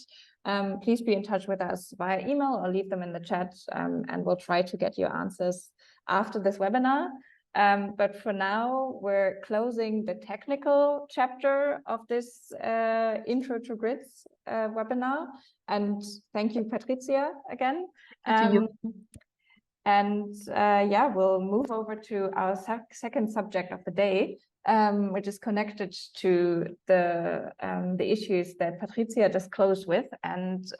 please be in touch with us via email or leave them in the chat, and we'll try to get your answers after this webinar. But for now, we're closing the technical chapter of this Intro to Grids webinar. And thank you, Patricia, again. Thank you. And yeah, we'll move over to our second subject of the day, which is connected to the issues that Patricia just closed with. And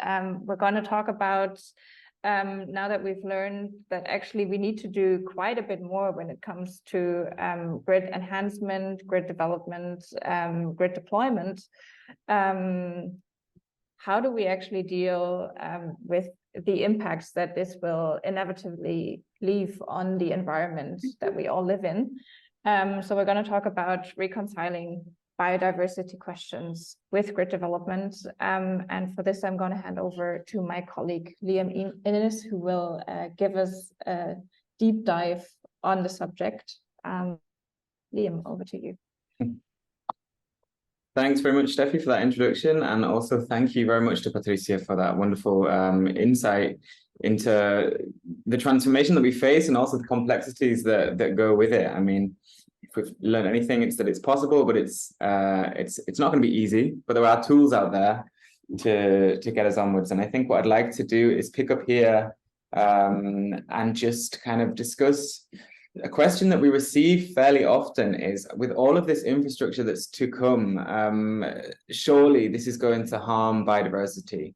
we're going to talk about, now that we've learned that actually we need to do quite a bit more when it comes to grid enhancement, grid development, grid deployment. How do we actually deal with the impacts that this will inevitably leave on the environment that we all live in? So we're going to talk about reconciling biodiversity questions with grid development. And for this, I'm going to hand over to my colleague, Liam Innis, who will give us a deep dive on the subject. Liam, over to you. Thanks very much, Steffi, for that introduction. And also thank you very much to Patricia for that wonderful insight into the transformation that we face, and also the complexities that go with it. I mean, if we've learned anything, it's that it's possible, but it's not going to be easy. But there are tools out there to get us onwards. And I think what I'd like to do is pick up here and just kind of discuss a question that we receive fairly often is, with all of this infrastructure that's to come, surely this is going to harm biodiversity.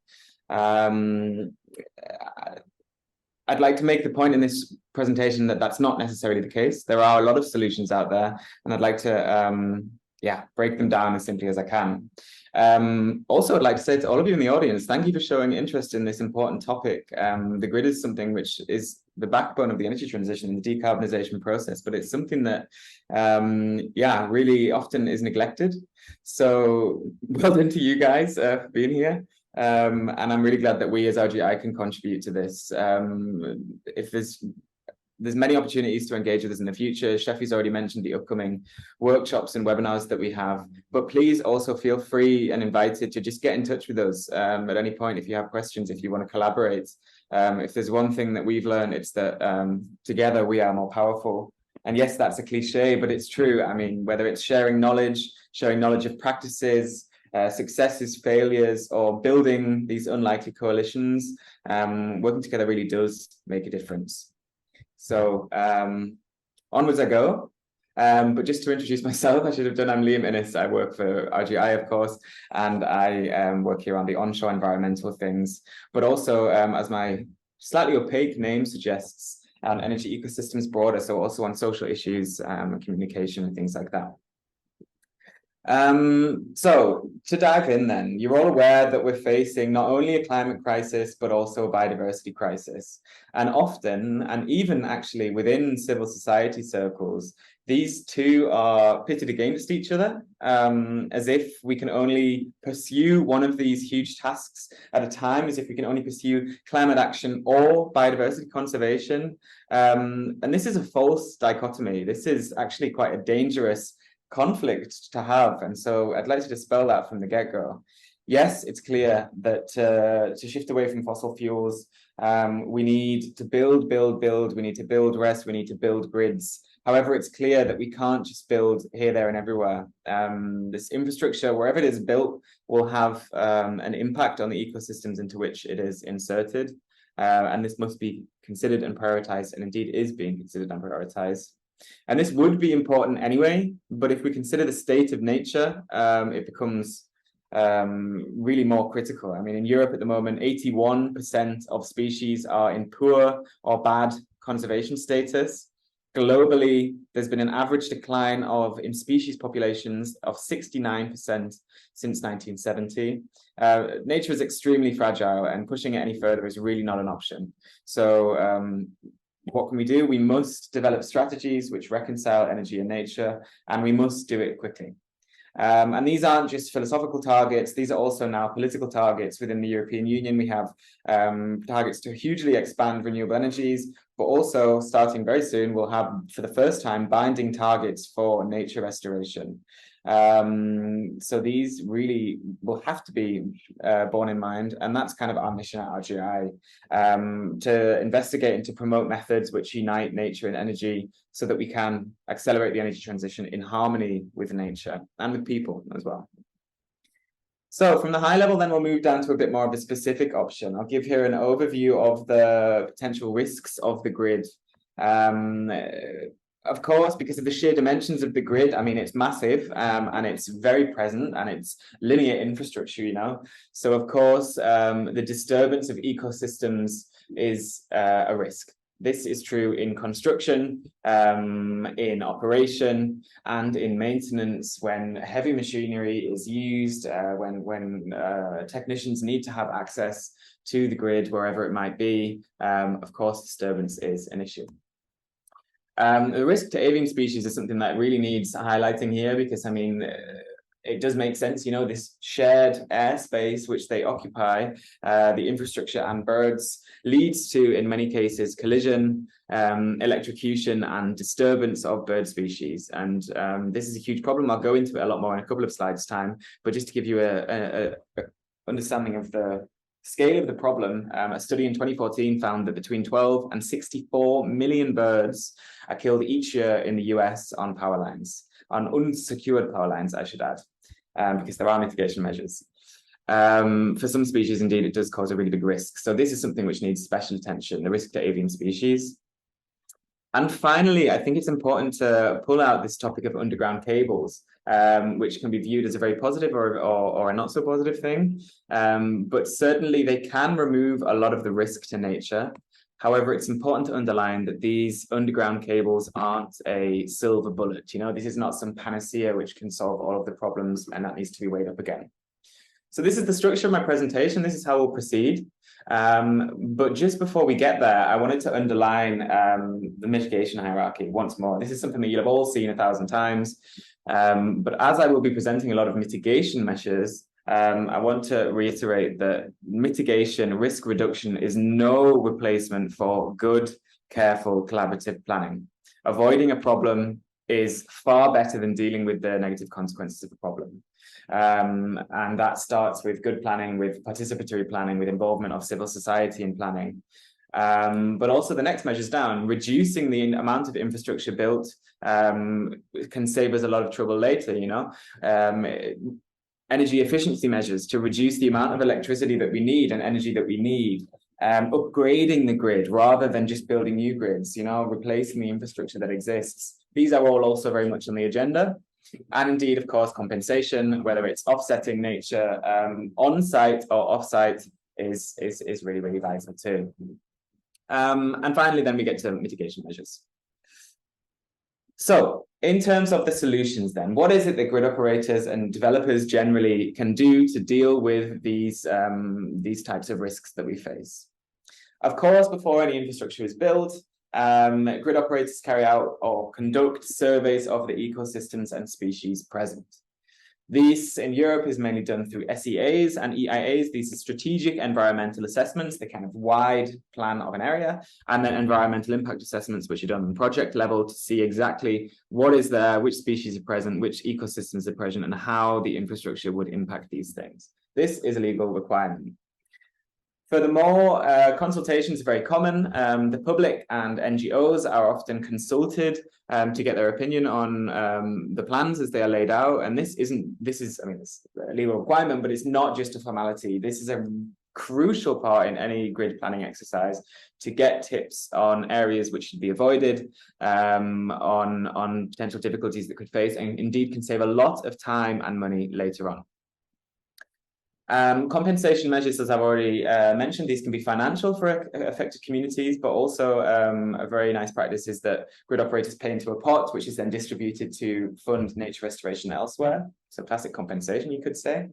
I'd like to make the point in this presentation that that's not necessarily the case. There are a lot of solutions out there, and I'd like to break them down as simply as I can. Also, I'd like to say to all of you in the audience, thank you for showing interest in this important topic. The grid is something which is the backbone of the energy transition and the decarbonisation process, but it's something that, really often is neglected. So well done to you guys for being here. And I'm really glad that we as RGI can contribute to this. If there's many opportunities to engage with us in the future. Steffi's already mentioned the upcoming workshops and webinars that we have, but please also feel free and invited to just get in touch with us at any point if you have questions, if you want to collaborate. If there's one thing that we've learned, it's that together we are more powerful. And yes, that's a cliche, but it's true. I mean, whether it's sharing knowledge of practices, successes, failures, or building these unlikely coalitions, working together really does make a difference. So onwards I go. But just to introduce myself, I should have done, I'm Liam Innis. I work for RGI, of course, and I work here on the onshore environmental things, but also, as my slightly opaque name suggests, on energy ecosystems broader, so also on social issues, communication and things like that. So to dive in then, you're all aware that we're facing not only a climate crisis, but also a biodiversity crisis. And often, and even actually within civil society circles, these two are pitted against each other, as if we can only pursue one of these huge tasks at a time, as if we can only pursue climate action or biodiversity conservation. And this is a false dichotomy. This is actually quite a dangerous conflict to have. And so I'd like to dispel that from the get-go. Yes, it's clear that to shift away from fossil fuels, we need to build, we need to build rest, we need to build grids. However, it's clear that we can't just build here, there, and everywhere. This infrastructure, wherever it is built, will have an impact on the ecosystems into which it is inserted. And this must be considered and prioritized, and indeed is being considered and prioritized. And this would be important anyway, but if we consider the state of nature, it becomes really more critical. I mean, in Europe at the moment, 81% of species are in poor or bad conservation status. Globally, there's been an average decline in species populations of 69% since 1970. Nature is extremely fragile, and pushing it any further is really not an option. So what can we do? We must develop strategies which reconcile energy and nature, and we must do it quickly. And these aren't just philosophical targets, these are also now political targets. Within the European Union, we have targets to hugely expand renewable energies, but also starting very soon, we'll have, for the first time, binding targets for nature restoration. So these really will have to be borne in mind, and that's kind of our mission at RGI, to investigate and to promote methods which unite nature and energy so that we can accelerate the energy transition in harmony with nature and with people as well. So from the high level, then we'll move down to a bit more of a specific option. I'll give here an overview of the potential risks of the grid. Of course, because of the sheer dimensions of the grid, I mean, it's massive and it's very present and it's linear infrastructure, you know. So, of course, the disturbance of ecosystems is a risk. This is true in construction, in operation, and in maintenance when heavy machinery is used, when technicians need to have access to the grid wherever it might be. Of course, disturbance is an issue. The risk to avian species is something that really needs highlighting here because, I mean, it does make sense, you know, this shared airspace which they occupy, the infrastructure and birds, leads to, in many cases, collision, electrocution and disturbance of bird species. And this is a huge problem. I'll go into it a lot more in a couple of slides' time, but just to give you a understanding of the scale of the problem, a study in 2014 found that between 12 and 64 million birds are killed each year in the US on power lines, on unsecured power lines, I should add, because there are mitigation measures. For some species, indeed, it does cause a really big risk. So this is something which needs special attention, the risk to avian species. And finally, I think it's important to pull out this topic of underground cables, which can be viewed as a very positive or a not so positive thing. But certainly they can remove a lot of the risk to nature. However, it's important to underline that these underground cables aren't a silver bullet. You know, this is not some panacea which can solve all of the problems, and that needs to be weighed up again. So this is the structure of my presentation. This is how we'll proceed. But just before we get there, I wanted to underline the mitigation hierarchy once more. This is something that you'll have all seen 1,000 times. But as I will be presenting a lot of mitigation measures, I want to reiterate that mitigation, risk reduction is no replacement for good, careful, collaborative planning. Avoiding a problem is far better than dealing with the negative consequences of the problem. And that starts with good planning, with participatory planning, with involvement of civil society in planning. But also the next measures down, reducing the amount of infrastructure built can save us a lot of trouble later, you know. Energy efficiency measures to reduce the amount of electricity that we need and energy that we need upgrading the grid rather than just building new grids, replacing the infrastructure that exists. These are all also very much on the agenda. And indeed, of course, compensation, whether it's offsetting nature on-site or off-site, is really, really vital too. And finally, then we get to mitigation measures. So in terms of the solutions then, what is it that grid operators and developers generally can do to deal with these types of risks that we face? Of course, before any infrastructure is built, grid operators carry out or conduct surveys of the ecosystems and species present. This in Europe is mainly done through SEAs and EIAs. These are strategic environmental assessments, the kind of wide plan of an area, and then environmental impact assessments, which are done on project level to see exactly what is there, which species are present, which ecosystems are present, and how the infrastructure would impact these things. This is a legal requirement. Furthermore, consultations are very common. The public and NGOs are often consulted to get their opinion on the plans as they are laid out. And this is a legal requirement, but it's not just a formality. This is a crucial part in any grid planning exercise to get tips on areas which should be avoided, on potential difficulties that could face, and indeed can save a lot of time and money later on. Compensation measures, as I've already mentioned, these can be financial for affected communities, but also a very nice practice is that grid operators pay into a pot, which is then distributed to fund nature restoration elsewhere. So classic compensation, you could say.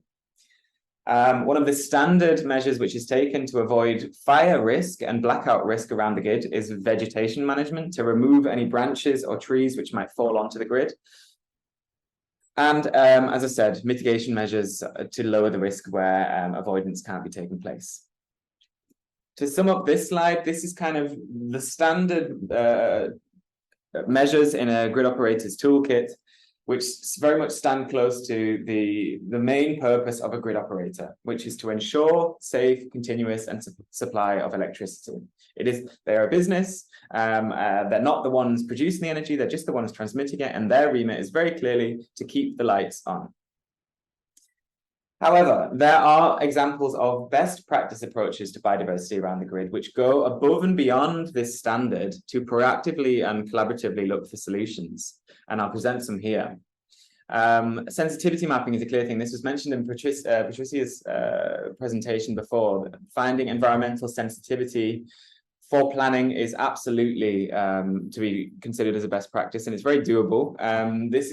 One of the standard measures which is taken to avoid fire risk and blackout risk around the grid is vegetation management, to remove any branches or trees which might fall onto the grid. And as I said, mitigation measures to lower the risk where avoidance can't be taking place. To sum up this slide, this is kind of the standard measures in a grid operator's toolkit, which very much stand close to the main purpose of a grid operator, which is to ensure safe, continuous and supply of electricity. They're a business, they're not the ones producing the energy, they're just the ones transmitting it, and their remit is very clearly to keep the lights on. However, there are examples of best practice approaches to biodiversity around the grid, which go above and beyond this standard to proactively and collaboratively look for solutions. And I'll present some here. Sensitivity mapping is a clear thing. This was mentioned in Patricia's presentation before. Finding environmental sensitivity for planning is absolutely to be considered as a best practice, and it's very doable. This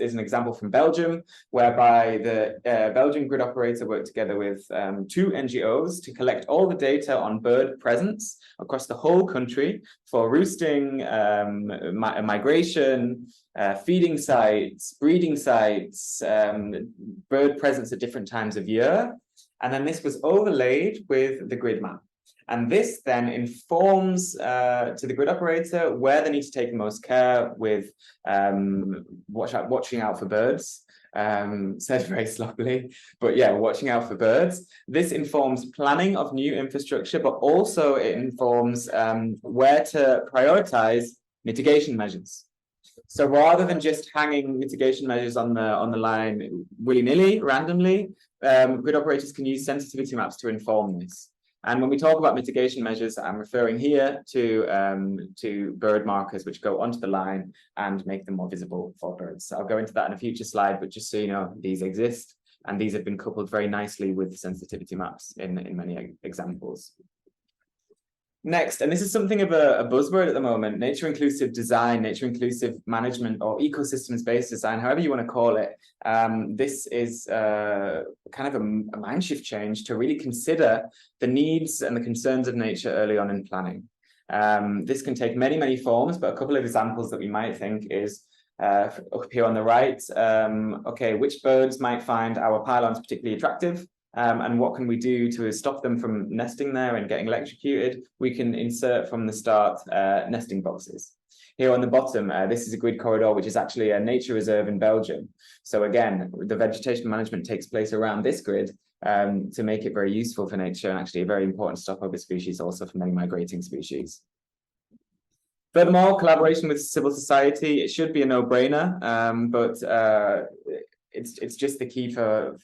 is an example from Belgium, whereby the Belgian grid operator worked together with 2 NGOs to collect all the data on bird presence across the whole country for roosting, migration, feeding sites, breeding sites, bird presence at different times of year. And then this was overlaid with the grid map. And this then informs to the grid operator where they need to take the most care with watching out for birds. Said very sloppily, but yeah, watching out for birds. This informs planning of new infrastructure, but also it informs where to prioritize mitigation measures. So rather than just hanging mitigation measures on the line willy-nilly, randomly, grid operators can use sensitivity maps to inform this. And when we talk about mitigation measures, I'm referring here to bird markers which go onto the line and make them more visible for birds. So I'll go into that in a future slide, but just so you know, these exist, and these have been coupled very nicely with sensitivity maps in many examples. Next, and this is something of a buzzword at the moment, nature inclusive design, nature inclusive management, or ecosystems-based design, however you want to call it. This is kind of a mind shift change to really consider the needs and the concerns of nature early on in planning. This can take many, many forms, but a couple of examples that we might think is up here on the right. Okay, which birds might find our pylons particularly attractive? And what can we do to stop them from nesting there and getting electrocuted? We can insert from the start nesting boxes. Here on the bottom, this is a grid corridor, which is actually a nature reserve in Belgium. So again, the vegetation management takes place around this grid to make it very useful for nature, and actually a very important stopover species also for many migrating species. Furthermore, collaboration with civil society, it should be a no-brainer, but it's just the key for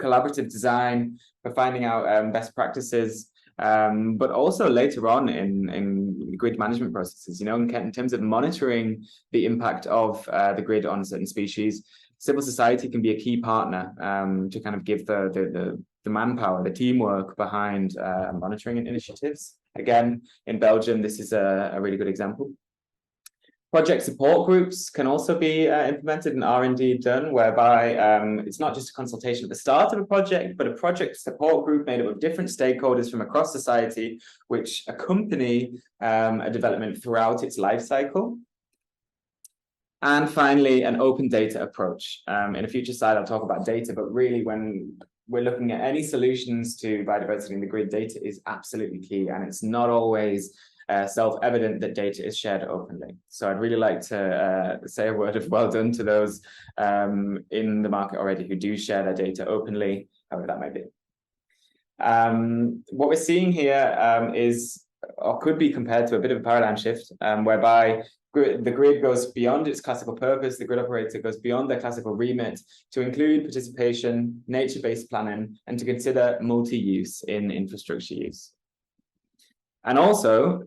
collaborative design, for finding out best practices, but also later on in grid management processes, you know, in terms of monitoring the impact of the grid on certain species. Civil society can be a key partner to kind of give the manpower, the teamwork behind monitoring initiatives. Again, in Belgium, this is a really good example. Project support groups can also be implemented and are indeed done, whereby it's not just a consultation at the start of a project, but a project support group made up of different stakeholders from across society, which accompany a development throughout its life cycle. And finally, an open data approach. In a future slide, I'll talk about data, but really when we're looking at any solutions to biodiversity in the grid, data is absolutely key, and it's not always self-evident that data is shared openly. So I'd really like to say a word of well done to those in the market already who do share their data openly, however that might be. What we're seeing here is, or could be compared to a bit of a paradigm shift, whereby the grid goes beyond its classical purpose, the grid operator goes beyond their classical remit to include participation, nature-based planning, and to consider multi-use in infrastructure use. And also,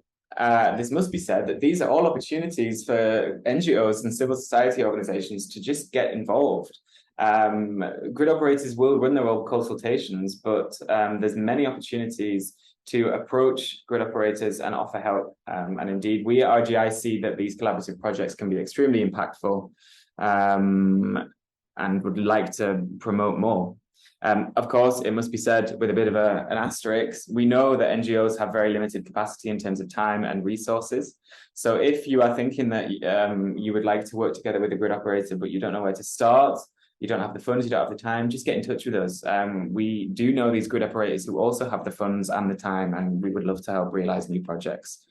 this must be said that these are all opportunities for NGOs and civil society organizations to just get involved. Grid operators will run their own consultations, but there's many opportunities to approach grid operators and offer help. And indeed, we at RGI see that these collaborative projects can be extremely impactful and would like to promote more. Of course, it must be said with a bit of an asterisk, we know that NGOs have very limited capacity in terms of time and resources. So if you are thinking that you would like to work together with a grid operator, but you don't know where to start, you don't have the funds, you don't have the time, just get in touch with us. We do know these grid operators who also have the funds and the time, and we would love to help realize new projects.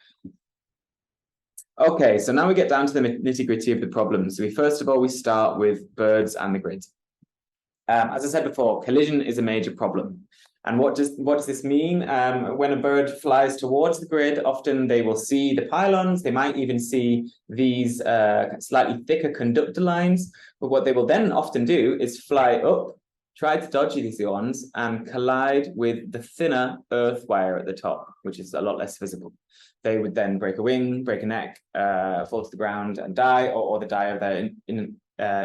Okay, so now we get down to the nitty-gritty of the problems. We first of all, we start with birds and the grid. As I said before, collision is a major problem. And what does this mean? When a bird flies towards the grid, often they will see the pylons. They might even see these slightly thicker conductor lines. But what they will then often do is fly up, try to dodge these ones, and collide with the thinner earth wire at the top, which is a lot less visible. They would then break a wing, break a neck, fall to the ground and die, or the die of their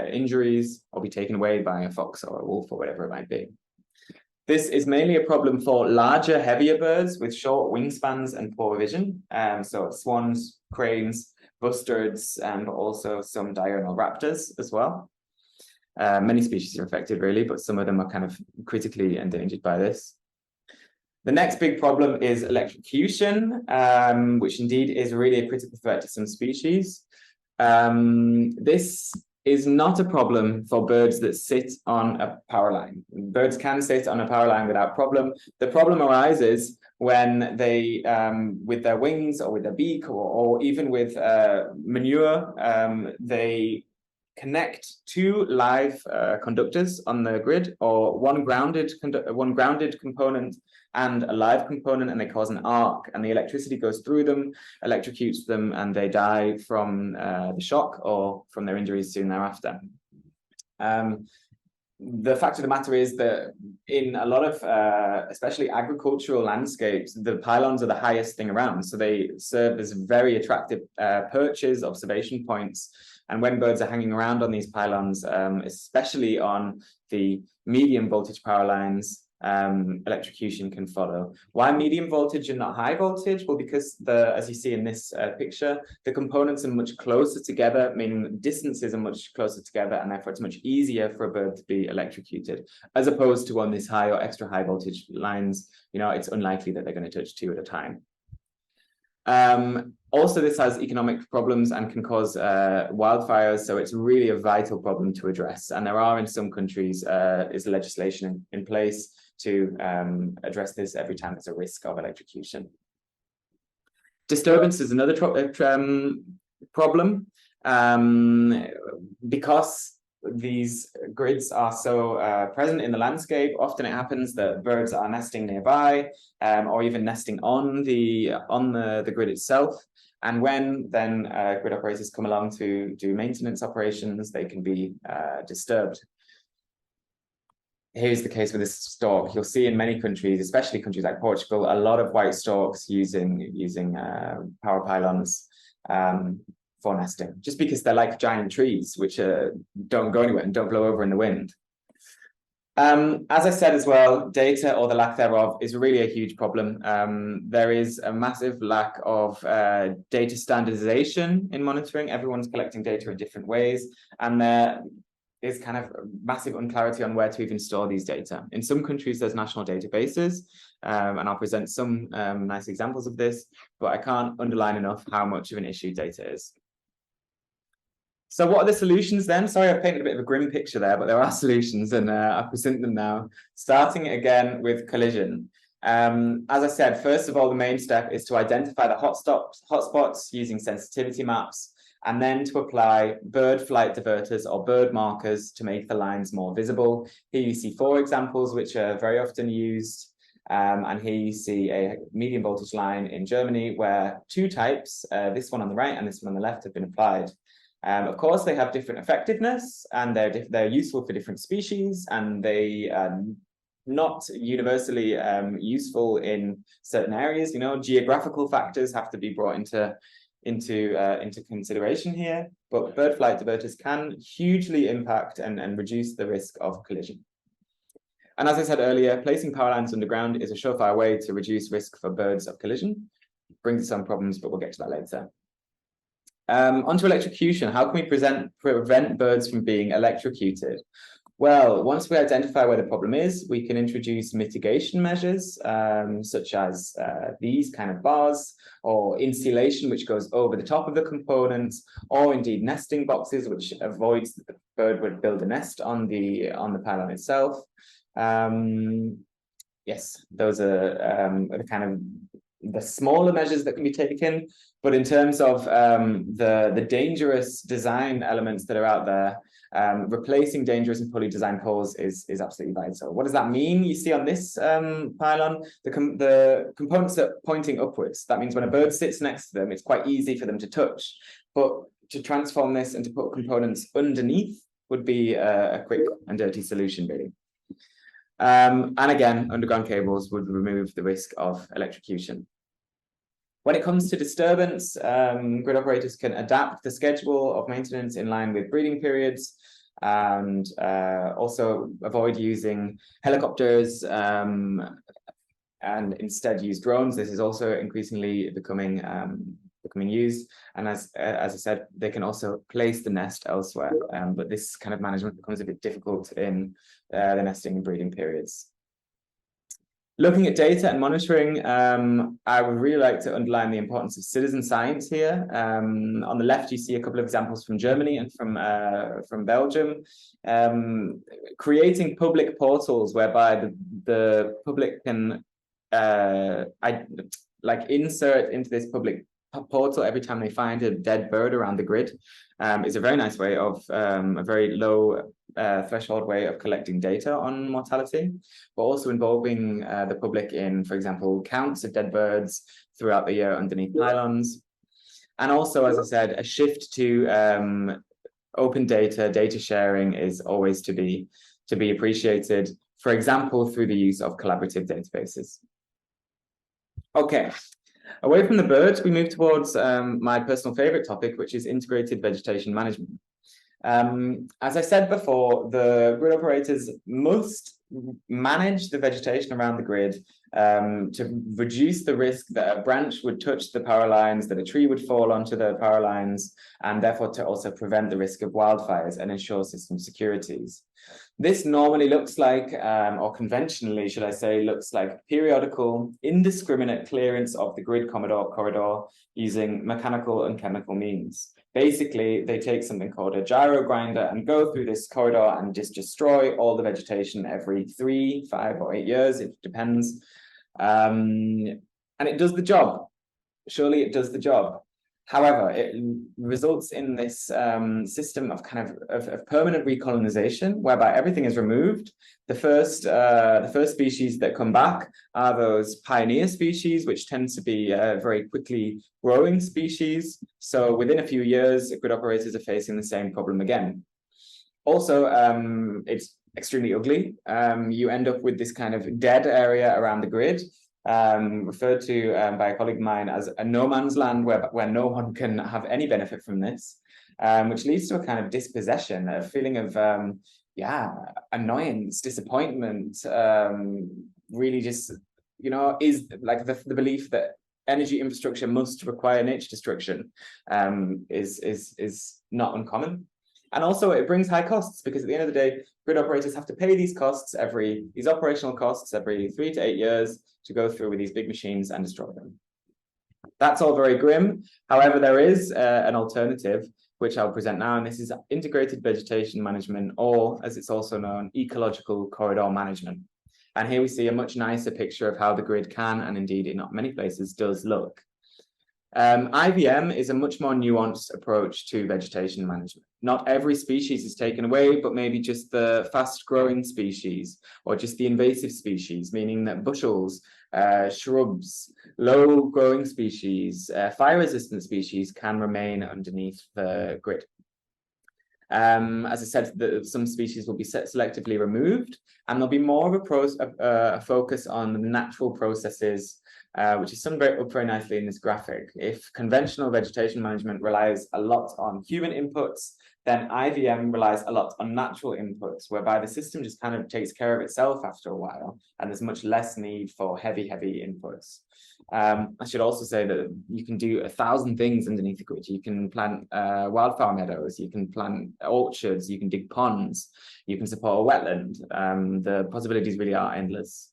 injuries, or be taken away by a fox or a wolf or whatever it might be. This is mainly a problem for larger, heavier birds with short wingspans and poor vision. So swans, cranes, bustards, and also some diurnal raptors as well. Many species are affected really, but some of them are kind of critically endangered by this. The next big problem is electrocution, which indeed is really a critical threat to some species. This is not a problem for birds that sit on a power line. Birds can sit on a power line without problem. The problem arises when they, with their wings or with their beak or even with manure, they connect two live conductors on the grid, or one grounded component and a live component, and they cause an arc, and the electricity goes through them, electrocutes them, and they die from the shock or from their injuries soon thereafter. The fact of the matter is that in a lot of, especially agricultural landscapes, the pylons are the highest thing around. So they serve as very attractive perches, observation points. And when birds are hanging around on these pylons, especially on the medium voltage power lines, electrocution can follow. Why medium voltage and not high voltage? Well, because as you see in this picture, the components are much closer together, meaning distances are much closer together, and therefore it's much easier for a bird to be electrocuted, as opposed to on these high or extra high voltage lines. You know, it's unlikely that they're going to touch two at a time. Also, this has economic problems and can cause wildfires, so it's really a vital problem to address. And there are in some countries is legislation in place to address this every time there's a risk of electrocution. Disturbance is another problem because these grids are so present in the landscape. Often it happens that birds are nesting nearby or even nesting on the grid itself. And when then grid operators come along to do maintenance operations, they can be disturbed. here's the case with this stork. You'll see in many countries, especially countries like Portugal, a lot of white storks using power pylons for nesting, just because they're like giant trees, which don't go anywhere and don't blow over in the wind. As I said as well, data or the lack thereof is really a huge problem. There is a massive lack of data standardization in monitoring. Everyone's collecting data in different ways, and there is kind of massive unclarity on where to even store these data. In some countries, there's national databases, and I'll present some nice examples of this, but I can't underline enough how much of an issue data is. So what are the solutions then? Sorry, I've painted a bit of a grim picture there, but there are solutions, and I present them now, starting again with collision. As I said, first of all, the main step is to identify the hotspots using sensitivity maps, and then to apply bird flight diverters or bird markers to make the lines more visible. Here you see 4 examples, which are very often used. And here you see a medium voltage line in Germany where 2 types, this one on the right and this one on the left, have been applied. Of course, they have different effectiveness, and they're useful for different species, and they are not universally useful in certain areas. You know, geographical factors have to be brought into consideration here, but bird flight diverters can hugely impact and reduce the risk of collision. And as I said earlier, placing power lines underground is a surefire way to reduce risk for birds of collision. It brings some problems, but we'll get to that later. Onto electrocution. How can we prevent birds from being electrocuted? Well, once we identify where the problem is, we can introduce mitigation measures, such as these kind of bars, or insulation, which goes over the top of the components, or indeed nesting boxes, which avoids that the bird would build a nest on the pylon itself. Yes, those are the kind of the smaller measures that can be taken. But in terms of the dangerous design elements that are out there, replacing dangerous and poorly designed poles is absolutely vital. What does that mean? You see on this pylon, the components are pointing upwards. That means when a bird sits next to them, it's quite easy for them to touch. But to transform this and to put components underneath would be a quick and dirty solution, really. And again, underground cables would remove the risk of electrocution. When it comes to disturbance, grid operators can adapt the schedule of maintenance in line with breeding periods, and also avoid using helicopters and instead use drones. This is also increasingly becoming used. And as I said, they can also place the nest elsewhere, but this kind of management becomes a bit difficult in the nesting and breeding periods. Looking at data and monitoring, I would really like to underline the importance of citizen science here. On the left, you see a couple of examples from Germany and from Belgium. Creating public portals whereby the public can insert into this public portal every time they find a dead bird around the grid is a very nice way of a very low threshold way of collecting data on mortality, but also involving the public in, for example, counts of dead birds throughout the year underneath pylons. And also, as I said, a shift to open data sharing is always to be appreciated, for example, through the use of collaborative databases. Okay. Away from the birds, we move towards my personal favorite topic, which is integrated vegetation management. As I said before, the grid operators must manage the vegetation around the grid to reduce the risk that a branch would touch the power lines, that a tree would fall onto the power lines, and therefore to also prevent the risk of wildfires and ensure system securities. This normally looks like, or conventionally, should I say, looks like periodical, indiscriminate clearance of the grid corridor using mechanical and chemical means. Basically, they take something called a gyro grinder and go through this corridor and just destroy all the vegetation every 3, 5, or 8 years. It depends. And it does the job. Surely it does the job. However, it results in this system of of permanent recolonization, whereby everything is removed. The first species that come back are those pioneer species, which tend to be very quickly growing species. So within a few years, grid operators are facing the same problem again. Also, it's extremely ugly. You end up with this kind of dead area around the grid, referred to by a colleague of mine as a no man's land, where no one can have any benefit from this, which leads to a kind of dispossession, a feeling of annoyance, disappointment, really just, is like the belief that energy infrastructure must require nature destruction is not uncommon. And also it brings high costs, because at the end of the day, grid operators have to pay these operational costs every 3 to 8 years to go through with these big machines and destroy them. That's all very grim. However, there is an alternative, which I'll present now, and this is integrated vegetation management, or as it's also known, ecological corridor management. And here we see a much nicer picture of how the grid can, and indeed in not many places does look. IVM is a much more nuanced approach to vegetation management. Not every species is taken away, but maybe just the fast-growing species, or just the invasive species, meaning that bushels, shrubs, low-growing species, fire-resistant species can remain underneath the grid. As I said, some species will be selectively removed, and there'll be more of a focus on the natural processes, which is summed up very nicely in this graphic. If conventional vegetation management relies a lot on human inputs, then IVM relies a lot on natural inputs, whereby the system just kind of takes care of itself after a while, and there's much less need for heavy inputs. I should also say that you can do 1,000 things underneath the grid. You can plant wildflower meadows, you can plant orchards, you can dig ponds, you can support a wetland. The possibilities really are endless.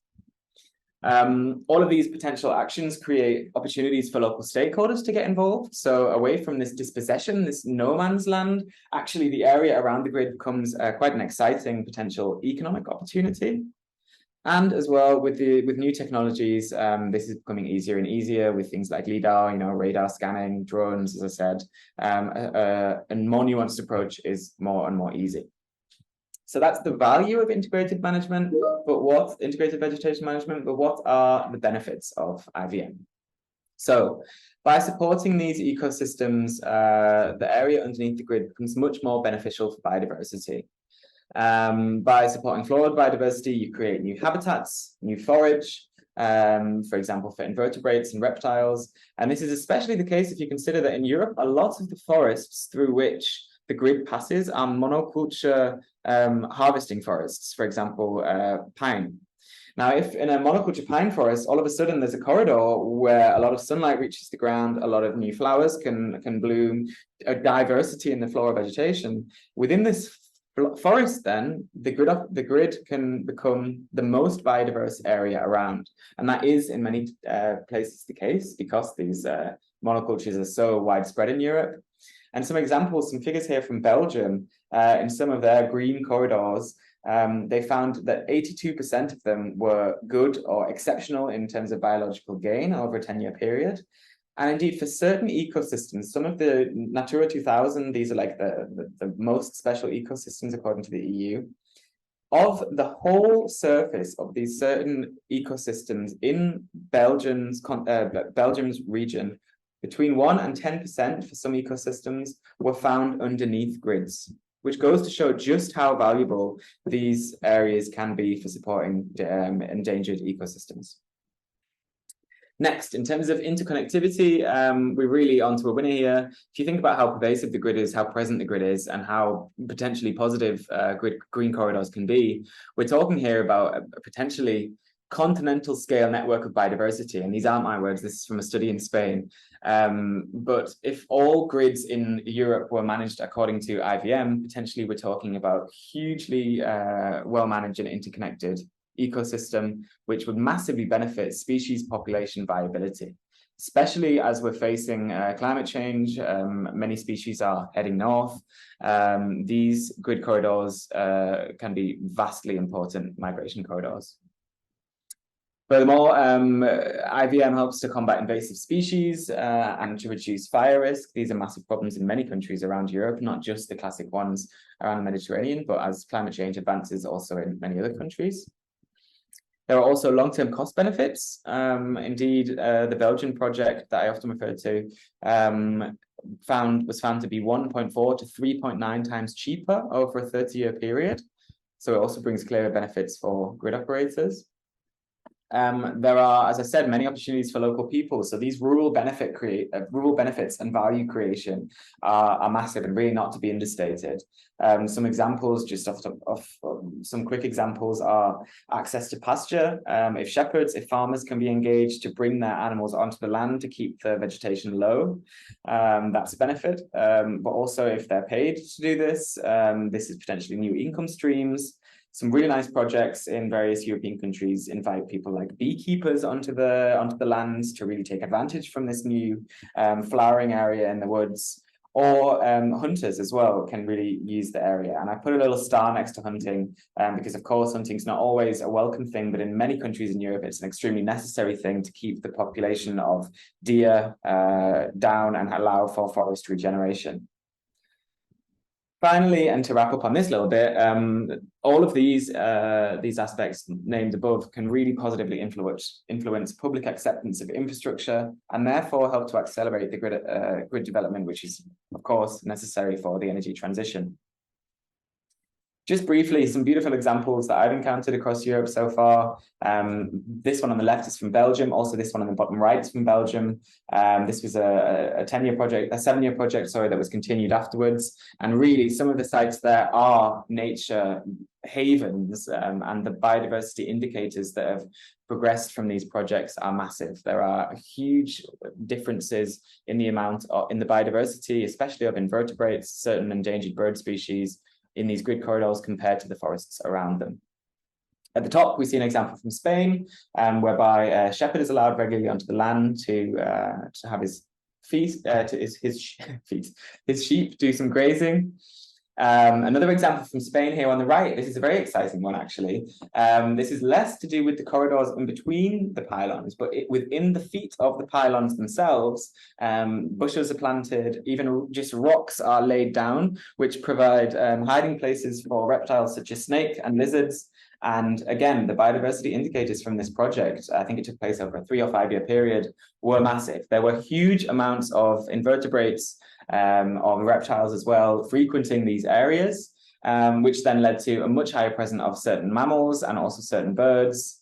All of these potential actions create opportunities for local stakeholders to get involved. So away from this dispossession, this no man's land, actually the area around the grid becomes quite an exciting potential economic opportunity. And as well, with new technologies, this is becoming easier and easier with things like LIDAR, radar scanning, drones, as I said. A more nuanced approach is more and more easy. So that's the value of integrated management, integrated vegetation management, but what are the benefits of IVM? So by supporting these ecosystems, the area underneath the grid becomes much more beneficial for biodiversity. By supporting flora biodiversity, you create new habitats, new forage, for example, for invertebrates and reptiles. And this is especially the case if you consider that in Europe, a lot of the forests through which the grid passes are monoculture harvesting forests, for example, pine. Now, if in a monoculture pine forest, all of a sudden there's a corridor where a lot of sunlight reaches the ground, a lot of new flowers can bloom, a diversity in the flora vegetation. Within this forest, then, the grid can become the most biodiverse area around. And that is in many places the case, because these monocultures are so widespread in Europe. And some examples, some figures here from Belgium, in some of their green corridors, they found that 82% of them were good or exceptional in terms of biological gain over a 10-year period. And indeed, for certain ecosystems, some of the Natura 2000, these are like the most special ecosystems according to the EU. Of the whole surface of these certain ecosystems in Belgium's region, between 1 and 10% for some ecosystems were found underneath grids, which goes to show just how valuable these areas can be for supporting endangered ecosystems. Next, in terms of interconnectivity, we're really onto a winner here. If you think about how pervasive the grid is, how present the grid is, and how potentially positive green corridors can be, we're talking here about a potentially continental scale network of biodiversity. And these aren't my words, this is from a study in Spain. But if all grids in Europe were managed according to IVM, potentially we're talking about hugely well-managed and interconnected ecosystem, which would massively benefit species population viability, especially as we're facing climate change. Many species are heading north. These grid corridors can be vastly important migration corridors. Furthermore, IVM helps to combat invasive species and to reduce fire risk. These are massive problems in many countries around Europe, not just the classic ones around the Mediterranean, but as climate change advances, also in many other countries. There are also long-term cost benefits. Indeed, the Belgian project that I often refer to was found to be 1.4 to 3.9 times cheaper over a 30-year period. So it also brings clearer benefits for grid operators. There are, as I said, many opportunities for local people. So these rural benefits and value creation are massive and really not to be understated. Some examples, just some quick examples, are access to pasture. If farmers can be engaged to bring their animals onto the land to keep the vegetation low, that's a benefit. But also if they're paid to do this, this is potentially new income streams. Some really nice projects in various European countries invite people like beekeepers onto the lands to really take advantage from this new flowering area in the woods, or hunters as well can really use the area. And I put a little star next to hunting because, of course, hunting's not always a welcome thing, but in many countries in Europe, it's an extremely necessary thing to keep the population of deer down and allow for forest regeneration. Finally, and to wrap up on this little bit, all of these aspects named above can really positively influence public acceptance of infrastructure and therefore help to accelerate the grid development, which is, of course, necessary for the energy transition. Just briefly, some beautiful examples that I've encountered across Europe so far. This one on the left is from Belgium. Also, this one on the bottom right is from Belgium. This was a 7-year project, sorry, that was continued afterwards. And really, some of the sites there are nature havens, and the biodiversity indicators that have progressed from these projects are massive. There are huge differences in the in the biodiversity, especially of invertebrates, certain endangered bird species, in these grid corridors compared to the forests around them. At the top, we see an example from Spain, whereby a shepherd is allowed regularly onto the land to have his sheep do some grazing. Another example from Spain here on the right. This is a very exciting one, actually. This is less to do with the corridors in between the pylons, but within the feet of the pylons themselves, bushes are planted, even just rocks are laid down, which provide hiding places for reptiles such as snake and lizards. And again, the biodiversity indicators from this project, I think it took place over a 3 or 5 year period, were massive. There were huge amounts of invertebrates, of reptiles as well, frequenting these areas, which then led to a much higher presence of certain mammals and also certain birds,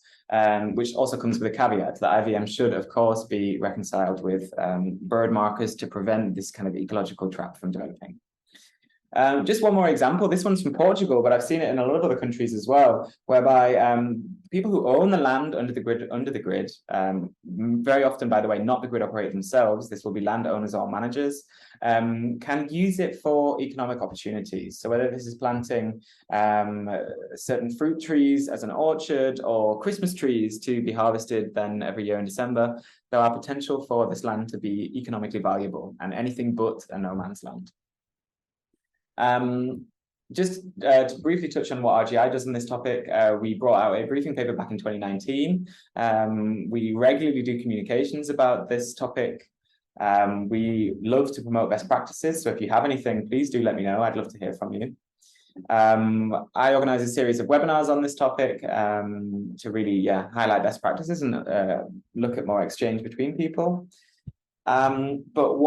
which also comes with a caveat that IVM should, of course, be reconciled with bird markers to prevent this kind of ecological trap from developing. Just one more example. This one's from Portugal, but I've seen it in a lot of other countries as well, whereby people who own the land under the grid, very often, by the way, not the grid operator themselves, this will be landowners or managers, can use it for economic opportunities. So whether this is planting certain fruit trees as an orchard or Christmas trees to be harvested then every year in December, there are potential for this land to be economically valuable and anything but a no man's land. Just to briefly touch on what RGI does on this topic, we brought out a briefing paper back in 2019. We regularly do communications about this topic. We love to promote best practices, so if you have anything, please do let me know. I'd love to hear from you. I organize a series of webinars on this topic to really highlight best practices and look at more exchange between people. But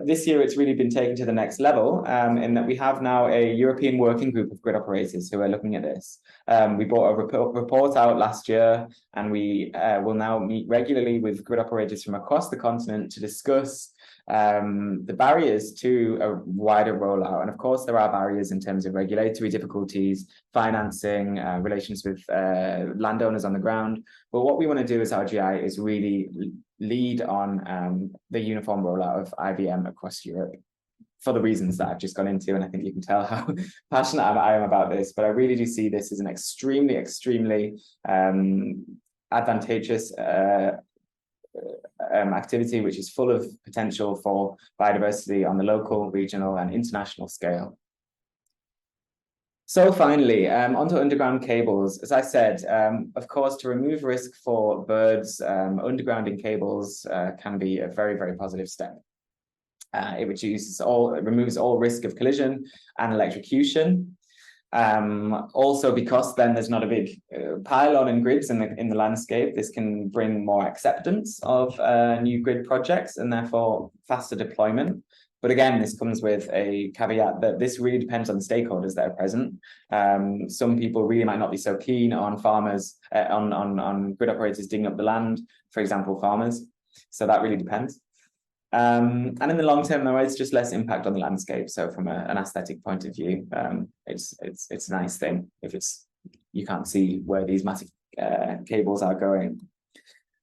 this year it's really been taken to the next level in that we have now a European working group of grid operators who are looking at this. We brought a report out last year, and we will now meet regularly with grid operators from across the continent to discuss the barriers to a wider rollout. And of course, there are barriers in terms of regulatory difficulties, financing, relations with landowners on the ground. But what we want to do as RGI is really lead on the uniform rollout of IBM across Europe for the reasons that I've just gone into. And I think you can tell how passionate I am about this, but I really do see this as an extremely, extremely advantageous activity, which is full of potential for biodiversity on the local, regional, and international scale. So finally, onto underground cables. As I said, of course, to remove risk for birds, undergrounding cables can be a very, very positive step. It removes all risk of collision and electrocution. Also, because then there's not a big pile-on in grids in the landscape, this can bring more acceptance of new grid projects and therefore faster deployment. But again, this comes with a caveat that this really depends on the stakeholders that are present. Some people really might not be so keen on farmers, on grid operators digging up the land, for example, farmers. So that really depends. And in the long term, there is just less impact on the landscape. So from an aesthetic point of view, it's a nice thing if you can't see where these massive cables are going.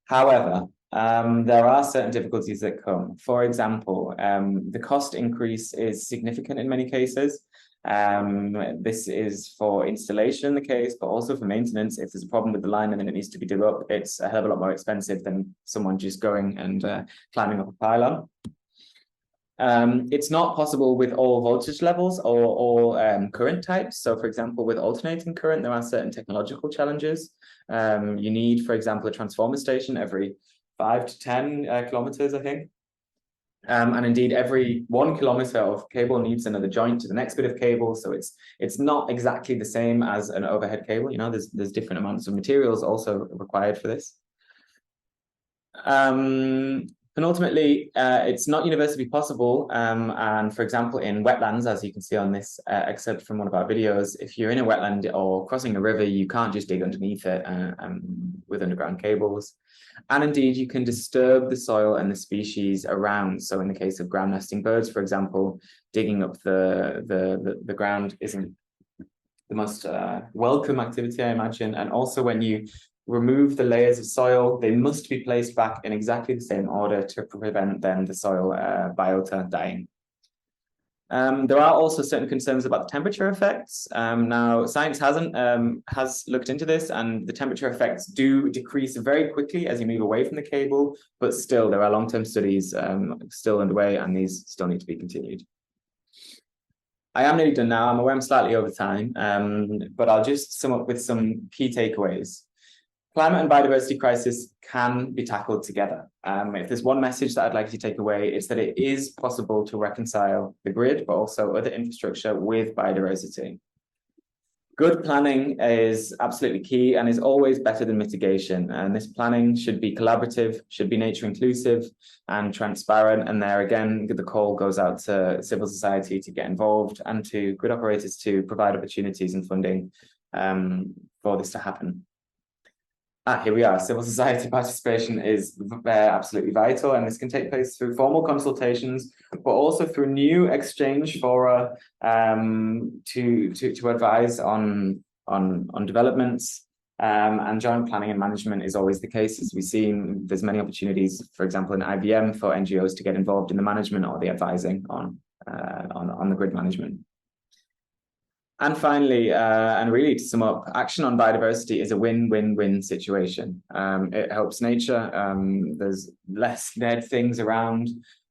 However, there are certain difficulties that come. For example, the cost increase is significant in many cases. This is for installation the case, but also for maintenance. If there's a problem with the line and then it needs to be dug up, it's a hell of a lot more expensive than someone just going and climbing up a pylon. It's not possible with all voltage levels or all current types. So for example, with alternating current, there are certain technological challenges. You need, for example, a transformer station every 5 to 10 kilometers, I think. And indeed, every 1 kilometer of cable needs another joint to the next bit of cable. So it's not exactly the same as an overhead cable. You know, there's different amounts of materials also required for this. And ultimately, it's not universally possible. And for example, in wetlands, as you can see on this excerpt from one of our videos, if you're in a wetland or crossing a river, you can't just dig underneath it with underground cables. And indeed, you can disturb the soil and the species around. So in the case of ground nesting birds, for example, digging up the ground isn't the most welcome activity, I imagine. And also when you remove the layers of soil, they must be placed back in exactly the same order to prevent then the soil biota dying. There are also certain concerns about the temperature effects. Now, science has looked into this, and the temperature effects do decrease very quickly as you move away from the cable, but still there are long-term studies still underway, and these still need to be continued. I am nearly done now. I'm aware I'm slightly over time, but I'll just sum up with some key takeaways. Climate and biodiversity crisis can be tackled together. If there's one message that I'd like you to take away, it's that it is possible to reconcile the grid, but also other infrastructure with biodiversity. Good planning is absolutely key and is always better than mitigation. And this planning should be collaborative, should be nature inclusive and transparent. And there again, the call goes out to civil society to get involved and to grid operators to provide opportunities and funding for this to happen. Here we are. Civil society participation is absolutely vital, and this can take place through formal consultations, but also through new exchange fora to advise on developments. And joint planning and management is always the case. As we've seen, there's many opportunities, for example, in IBM for NGOs to get involved in the management or the advising on the grid management. And finally, and really to sum up, action on biodiversity is a win-win-win situation. It helps nature, there's less dead things around,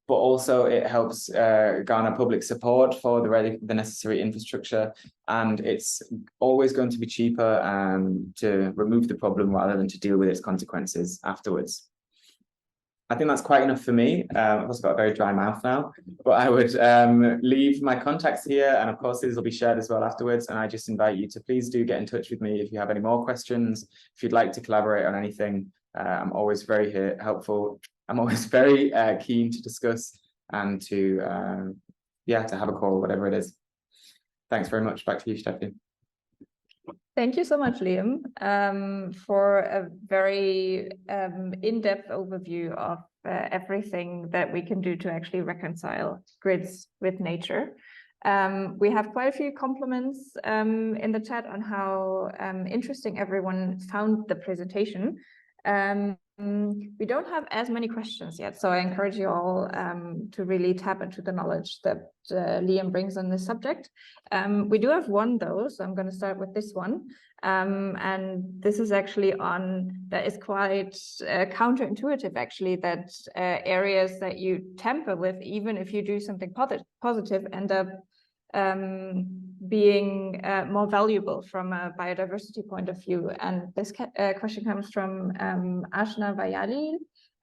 but also it helps garner public support for the necessary infrastructure. And it's always going to be cheaper to remove the problem rather than to deal with its consequences afterwards. I think that's quite enough for me. I've also got a very dry mouth now, but I would leave my contacts here. And of course, these will be shared as well afterwards. And I just invite you to please do get in touch with me if you have any more questions, if you'd like to collaborate on anything. I'm always very helpful. I'm always very keen to discuss and to have a call, whatever it is. Thanks very much. Back to you, Stephanie. Thank you so much, Liam, for a very in-depth overview of everything that we can do to actually reconcile grids with nature. We have quite a few compliments in the chat on how interesting everyone found the presentation. We don't have as many questions yet, so I encourage you all to really tap into the knowledge that Liam brings on this subject. We do have one though, so I'm going to start with this one. And this is actually that is quite counterintuitive actually, that areas that you tamper with, even if you do something positive, end up being more valuable from a biodiversity point of view. And this question comes from Ashna Vayali.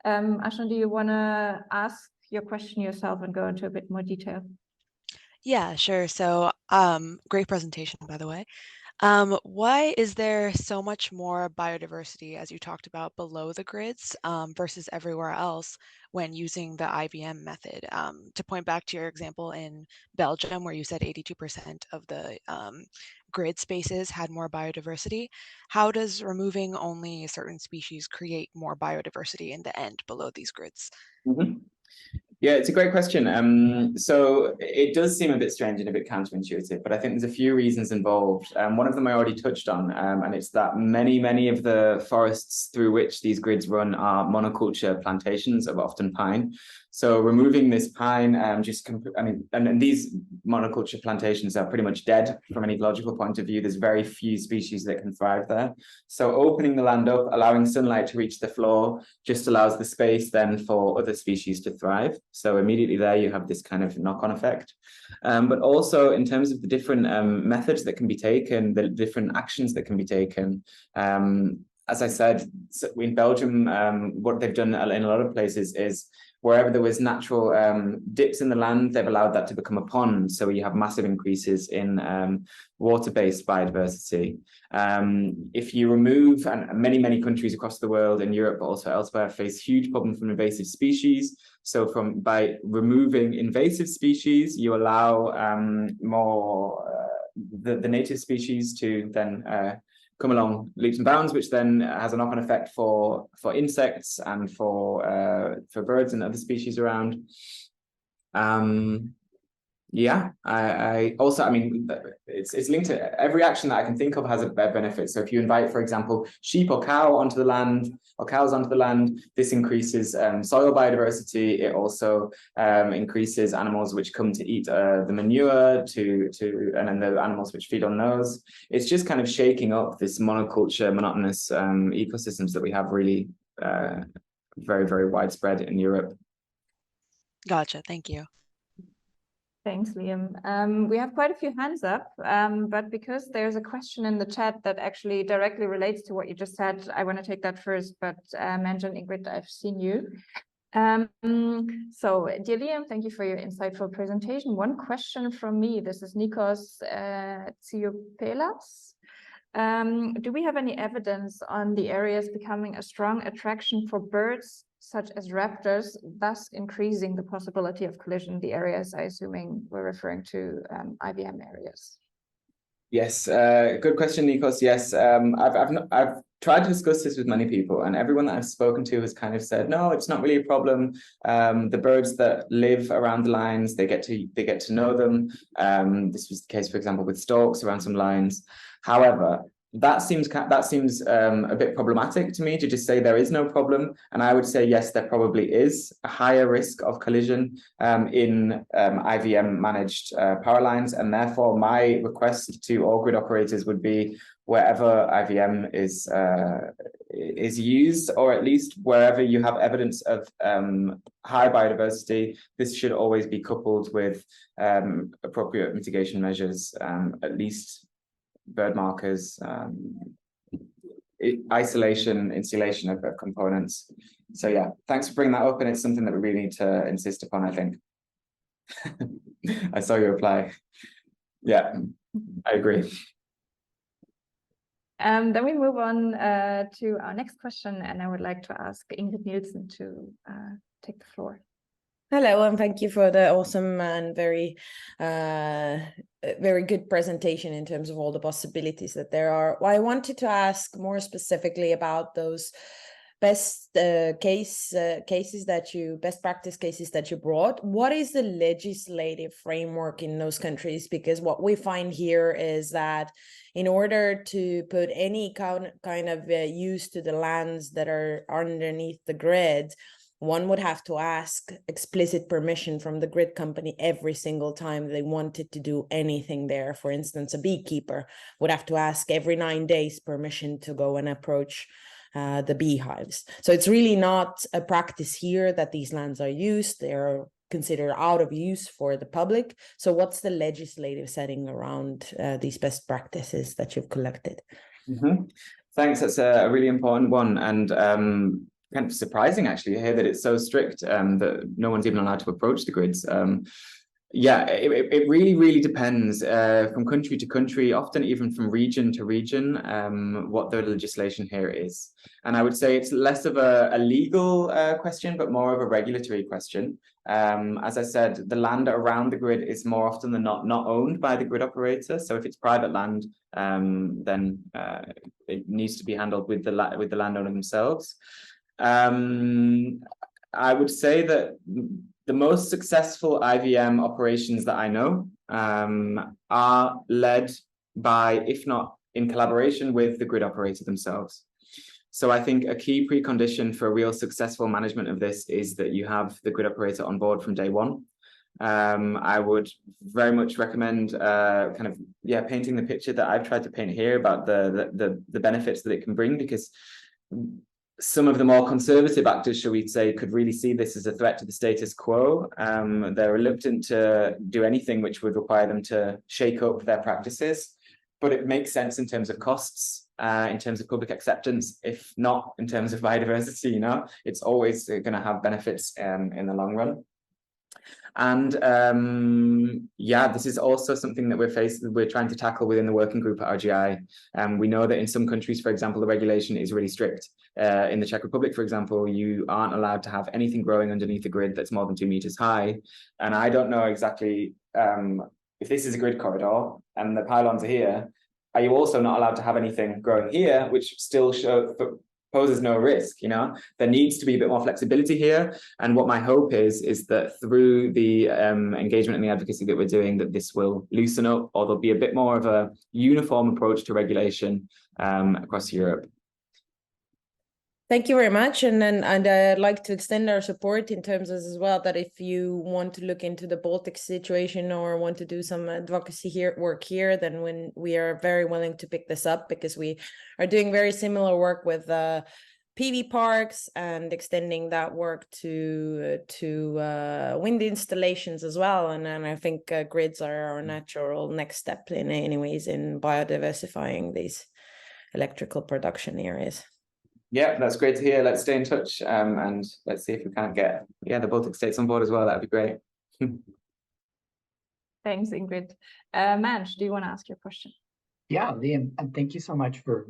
Ashna, do you want to ask your question yourself and go into a bit more detail? Yeah, sure. So great presentation, by the way. Why is there so much more biodiversity, as you talked about, below the grids versus everywhere else when using the IVM method? To point back to your example in Belgium, where you said 82% of the grid spaces had more biodiversity, how does removing only certain species create more biodiversity in the end below these grids? Mm-hmm. Yeah, it's a great question. So it does seem a bit strange and a bit counterintuitive, but I think there's a few reasons involved. One of them I already touched on, and it's that many of the forests through which these grids run are monoculture plantations of often pine. So removing this pine, and these monoculture plantations are pretty much dead from an ecological point of view. There's very few species that can thrive there. So opening the land up, allowing sunlight to reach the floor, just allows the space then for other species to thrive. So immediately there you have this kind of knock-on effect. But also in terms of the different methods that can be taken, the different actions that can be taken, as I said, in Belgium, what they've done in a lot of places is wherever there was natural dips in the land, they've allowed that to become a pond. So you have massive increases in water-based biodiversity. If you remove, and many countries across the world, in Europe, but also elsewhere, face huge problems from invasive species. So by removing invasive species, you allow more the native species to then come along leaps and bounds, which then has a knock-on effect for insects and for birds and other species around. Yeah, I mean, it's linked to every action that I can think of has a benefit. So if you invite, for example, sheep or cow onto the land, or cows onto the land, this increases soil biodiversity. It also increases animals which come to eat the manure and then the animals which feed on those. It's just kind of shaking up this monoculture, monotonous ecosystems that we have really very widespread in Europe. Gotcha, thank you. Thanks, Liam. We have quite a few hands up, but because there's a question in the chat that actually directly relates to what you just said, I want to take that first, but Manja and Ingrid, I've seen you. So, dear Liam, thank you for your insightful presentation. One question from me, this is Nikos Tsioupelas. Do we have any evidence on the areas becoming a strong attraction for birds such as raptors, thus increasing the possibility of collision in the areas? I assuming we're referring to IVM areas. Yes, good question, Nikos. Yes, I've tried to discuss this with many people, and everyone that I've spoken to has kind of said, no, it's not really a problem. The birds that live around the lines, they get to know them. This was the case, for example, with storks around some lines. However, that seems a bit problematic to me to just say there is no problem. And I would say, yes, there probably is a higher risk of collision in IVM managed power lines. And therefore, my request to all grid operators would be wherever IVM is used, or at least wherever you have evidence of high biodiversity, this should always be coupled with appropriate mitigation measures, at least bird markers, isolation, insulation of components. So yeah, thanks for bringing that up, and it's something that we really need to insist upon, I think. I saw your reply. Yeah, I agree. Then we move on to our next question, and I would like to ask Ingrid Nielsen to take the floor. Hello, and thank you for the awesome and very good presentation in terms of all the possibilities that there are. Well, I wanted to ask more specifically about those best practice cases that you brought. What is the legislative framework in those countries? Because what we find here is that in order to put any kind of use to the lands that are underneath the grid, one would have to ask explicit permission from the grid company every single time they wanted to do anything there. For instance, a beekeeper would have to ask every 9 days permission to go and approach the beehives. So it's really not a practice here that these lands are used. They're considered out of use for the public. So what's the legislative setting around these best practices that you've collected? Mm-hmm. Thanks, that's a really important one. And kind of surprising actually to hear that it's so strict that no one's even allowed to approach the grids. Yeah, it really depends from country to country, often even from region to region, what the legislation here is. And I would say it's less of a legal question, but more of a regulatory question. As I said, the land around the grid is more often than not owned by the grid operator. So if it's private land, then it needs to be handled with the landowner themselves. I would say that the most successful IVM operations that I know are led by, if not in collaboration with, the grid operator themselves. So I think a key precondition for real successful management of this is that you have the grid operator on board from day one. I would very much recommend painting the picture that I've tried to paint here about the benefits that it can bring, because some of the more conservative actors, shall we say, could really see this as a threat to the status quo. They're reluctant to do anything which would require them to shake up their practices, but it makes sense in terms of costs, in terms of public acceptance, if not in terms of biodiversity. You know, it's always going to have benefits in the long run. And this is also something that we're trying to tackle within the working group at RGI. We know that in some countries, for example, the regulation is really strict. In the Czech Republic, for example, you aren't allowed to have anything growing underneath the grid that's more than 2 meters high. And I don't know exactly if this is a grid corridor and the pylons are here, are you also not allowed to have anything growing here, which still poses no risk? You know, there needs to be a bit more flexibility here. And what my hope is that through the engagement and the advocacy that we're doing, that this will loosen up, or there'll be a bit more of a uniform approach to regulation across Europe. Thank you very much. And I'd like to extend our support in terms of as well, that if you want to look into the Baltic situation or want to do some advocacy work here, then we are very willing to pick this up, because we are doing very similar work with PV parks and extending that work to wind installations as well. And I think grids are our natural next step in anyways in biodiversifying these electrical production areas. Yeah, that's great to hear. Let's stay in touch, and let's see if we can't get the Baltic states on board as well. That'd be great. Thanks, Ingrid. Manj, do you want to ask your question? Yeah, Liam, and thank you so much for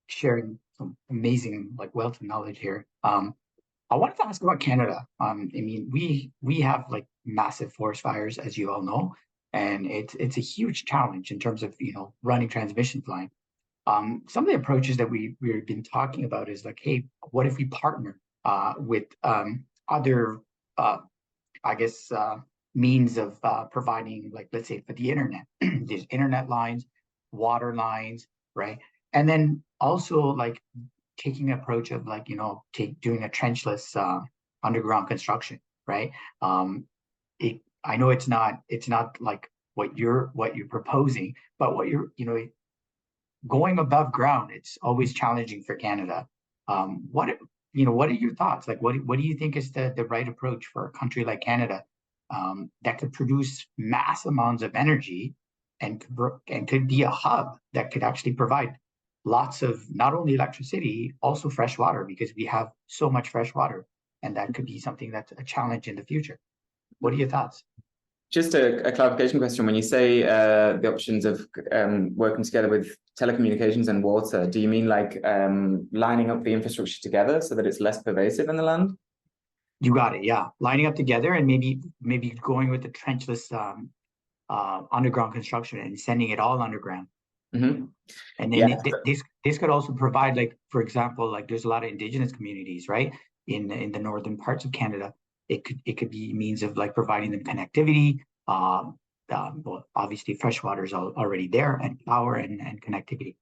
sharing some amazing wealth of knowledge here. I wanted to ask about Canada. I mean, we have massive forest fires, as you all know, and it's a huge challenge in terms of running transmission line. Some of the approaches that we've been talking about is hey, what if we partner with other, means of providing, let's say for the internet, there's internet lines, water lines, right? And then also taking an approach of doing a trenchless underground construction, right? I know it's not what you're proposing, but what you're going above ground, it's always challenging for Canada. What are your thoughts? What do you think is the right approach for a country like Canada that could produce mass amounts of energy and could be a hub that could actually provide lots of not only electricity, also fresh water, because we have so much fresh water, and that could be something that's a challenge in the future. What are your thoughts? Just a clarification question. When you say the options of working together with telecommunications and water, do you mean lining up the infrastructure together so that it's less pervasive in the land? You got it. Yeah, lining up together, and maybe going with the trenchless underground construction and sending it all underground. Mm-hmm. And then this could also provide, for example, there's a lot of Indigenous communities, right, in the northern parts of Canada. It could be a means of providing them connectivity. Well, obviously fresh water is already there, and power and connectivity.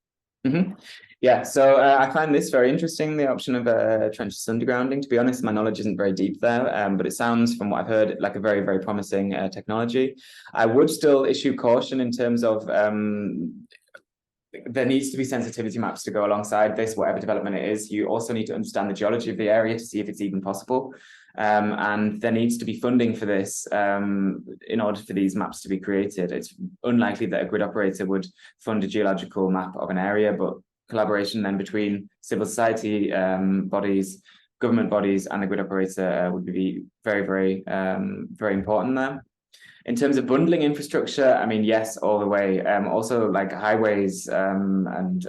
Mm-hmm. Yeah, so I find this very interesting, the option of trenchless undergrounding. To be honest, my knowledge isn't very deep there, but it sounds, from what I've heard, like a very, very promising technology. I would still issue caution in terms of there needs to be sensitivity maps to go alongside this, whatever development it is. You also need to understand the geology of the area to see if it's even possible. And there needs to be funding for this in order for these maps to be created. It's unlikely that a grid operator would fund a geological map of an area, but collaboration then between civil society bodies, government bodies, and the grid operator would be very, very, very important there. In terms of bundling infrastructure, I mean, yes, all the way. Also, like highways and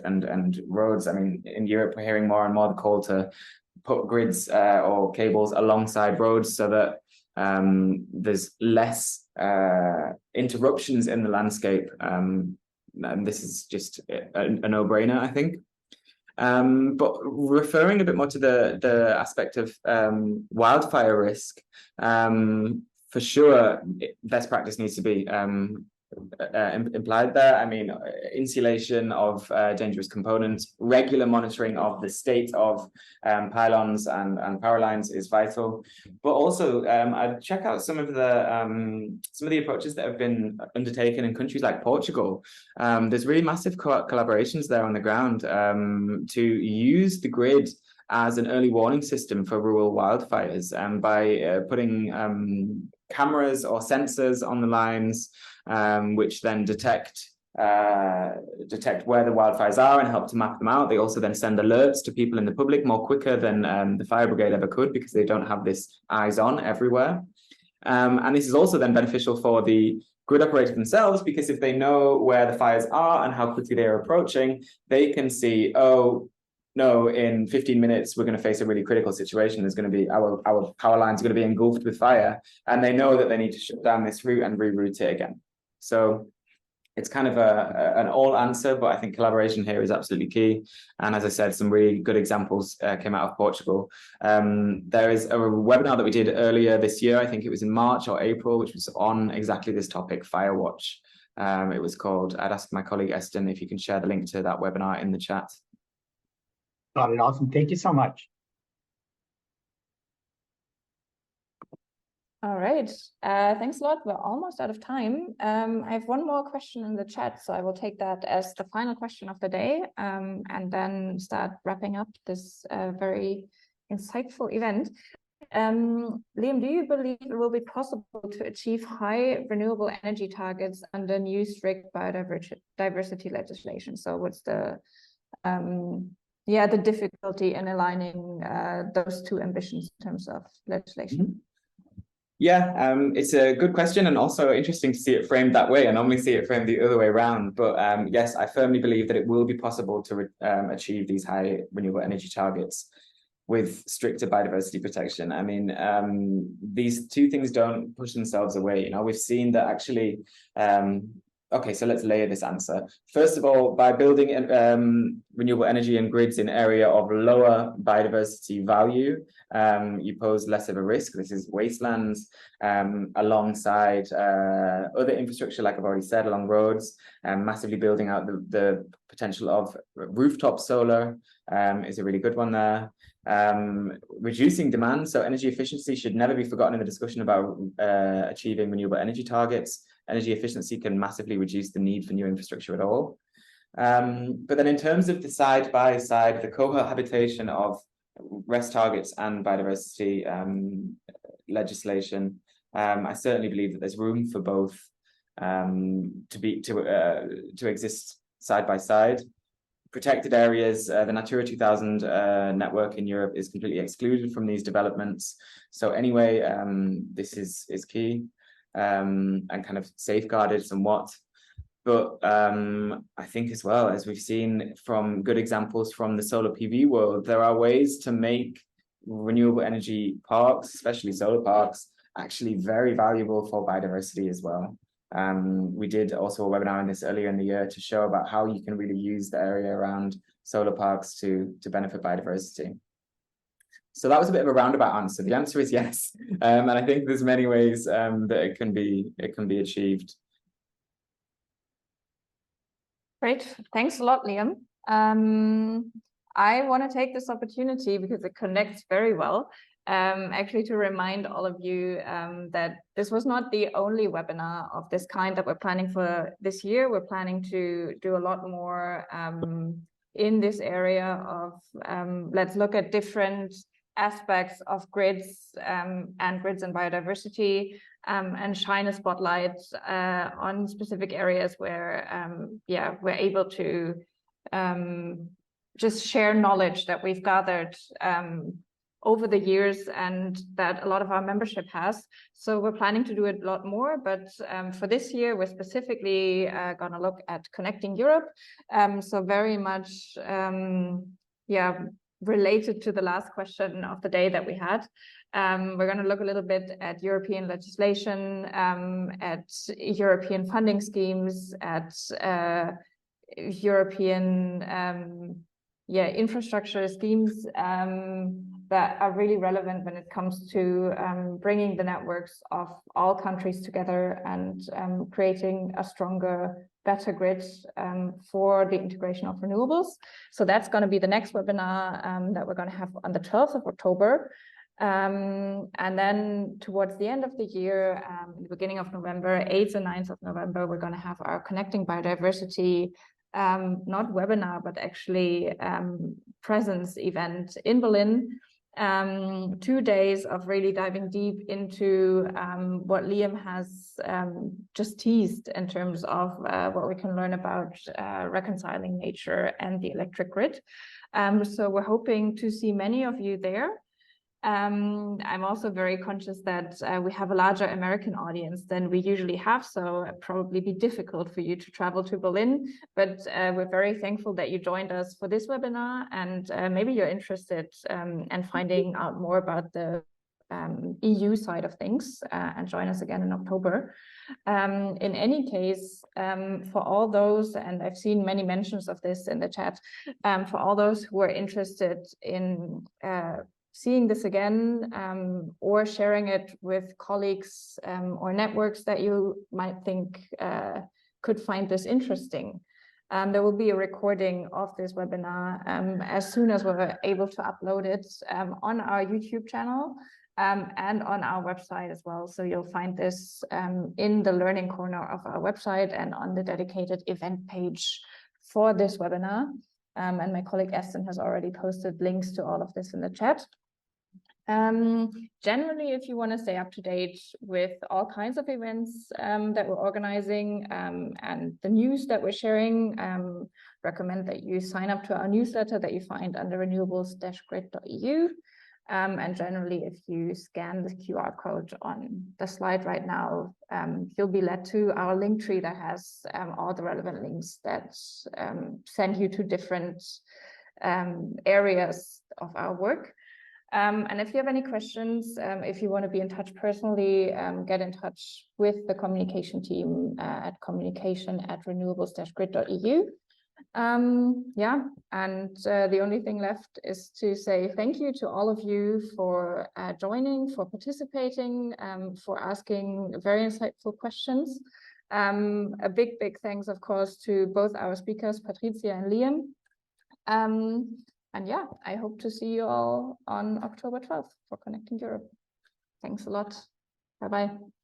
roads. I mean, in Europe, we're hearing more and more the call to put grids or cables alongside roads so that there's less interruptions in the landscape. And this is just a no-brainer, I think. But referring a bit more to the aspect of wildfire risk, for sure, best practice needs to be implied there. I mean, insulation of dangerous components, regular monitoring of the state of pylons and power lines is vital. But also, I'd check out some of the approaches that have been undertaken in countries like Portugal. There's really massive collaborations there on the ground to use the grid as an early warning system for rural wildfires, and by putting cameras or sensors on the lines, which then detect where the wildfires are and help to map them out. They also then send alerts to people in the public more quicker than the fire brigade ever could, because they don't have this eyes on everywhere. And this is also then beneficial for the grid operators themselves, because if they know where the fires are and how quickly they are approaching, they can see, oh, no, in 15 minutes, we're going to face a really critical situation. There's going to be our power lines are going to be engulfed with fire, and they know that they need to shut down this route and reroute it again. So it's kind of an all answer, but I think collaboration here is absolutely key. And as I said, some really good examples came out of Portugal. There is a webinar that we did earlier this year, I think it was in March or April, which was on exactly this topic, Firewatch. It was called, I'd ask my colleague Eston if you can share the link to that webinar in the chat. Got it. Awesome. Thank you so much. All right. Thanks a lot. We're almost out of time. I have one more question in the chat, so I will take that as the final question of the day, and then start wrapping up this very insightful event. Liam, do you believe it will be possible to achieve high renewable energy targets under new strict biodiversity legislation? So what's the difficulty in aligning those two ambitions in terms of legislation? Yeah, it's a good question, and also interesting to see it framed that way. I normally see it framed the other way around, but yes, I firmly believe that it will be possible to achieve these high renewable energy targets with stricter biodiversity protection. I mean, these two things don't push themselves away. You know, we've seen that actually. Okay, so let's layer this answer. First of all, by building renewable energy and grids in area of lower biodiversity value, you pose less of a risk. This is wastelands alongside other infrastructure, like I've already said, along roads, massively building out the potential of rooftop solar is a really good one there. Reducing demand, so energy efficiency should never be forgotten in the discussion about achieving renewable energy targets. Energy efficiency can massively reduce the need for new infrastructure at all. But then in terms of the side-by-side, the cohabitation of REST targets and biodiversity legislation, I certainly believe that there's room for both to exist side by side. Protected areas, the Natura 2000 network in Europe is completely excluded from these developments. So anyway, this is key. And kind of safeguarded somewhat. But I think as well, as we've seen from good examples from the solar PV world, there are ways to make renewable energy parks, especially solar parks, actually very valuable for biodiversity as well. We did also a webinar on this earlier in the year to show about how you can really use the area around solar parks to benefit biodiversity. So that was a bit of a roundabout answer. The answer is yes, and I think there's many ways that it can be achieved. Great, thanks a lot, Liam. I want to take this opportunity because it connects very well. Actually, to remind all of you that this was not the only webinar of this kind that we're planning for this year. We're planning to do a lot more in this area of let's look at different aspects of grids and biodiversity, and shine a spotlight on specific areas where we're able to just share knowledge that we've gathered over the years and that a lot of our membership has. So we're planning to do it a lot more, but for this year, we're specifically going to look at Connecting Europe. So very much, related to the last question of the day that we had. We're going to look a little bit at European legislation, at European funding schemes, at European infrastructure schemes that are really relevant when it comes to bringing the networks of all countries together and creating a stronger, better grid for the integration of renewables. So that's going to be the next webinar that we're going to have on the 12th of October. And then towards the end of the year, the beginning of November, 8th and 9th of November, we're going to have our Connecting Biodiversity, not webinar, but actually presence event in Berlin. 2 days of really diving deep into what Liam has just teased in terms of what we can learn about reconciling nature and the electric grid. So we're hoping to see many of you there. I'm also very conscious that we have a larger American audience than we usually have, so it'd probably be difficult for you to travel to Berlin, but we're very thankful that you joined us for this webinar, and maybe you're interested in finding out more about the EU side of things, and join us again in October. In any case, for all those, and I've seen many mentions of this in the chat, for all those who are interested in seeing this again, or sharing it with colleagues or networks that you might think could find this interesting. There will be a recording of this webinar as soon as we're able to upload it on our YouTube channel and on our website as well. So you'll find this in the learning corner of our website and on the dedicated event page for this webinar. And my colleague Aston has already posted links to all of this in the chat. Generally, if you want to stay up to date with all kinds of events that we're organizing and the news that we're sharing, recommend that you sign up to our newsletter that you find under renewables-grid.eu. And generally, if you scan the QR code on the slide right now, you'll be led to our link tree that has all the relevant links that send you to different areas of our work. And if you have any questions, if you want to be in touch personally, get in touch with the communication team at communication@renewables-grid.eu. And the only thing left is to say thank you to all of you for joining, for participating, for asking very insightful questions. A big thanks, of course, to both our speakers, Patricia and Liam. And yeah, I hope to see you all on October 12th for Connecting Europe. Thanks a lot. Bye-bye.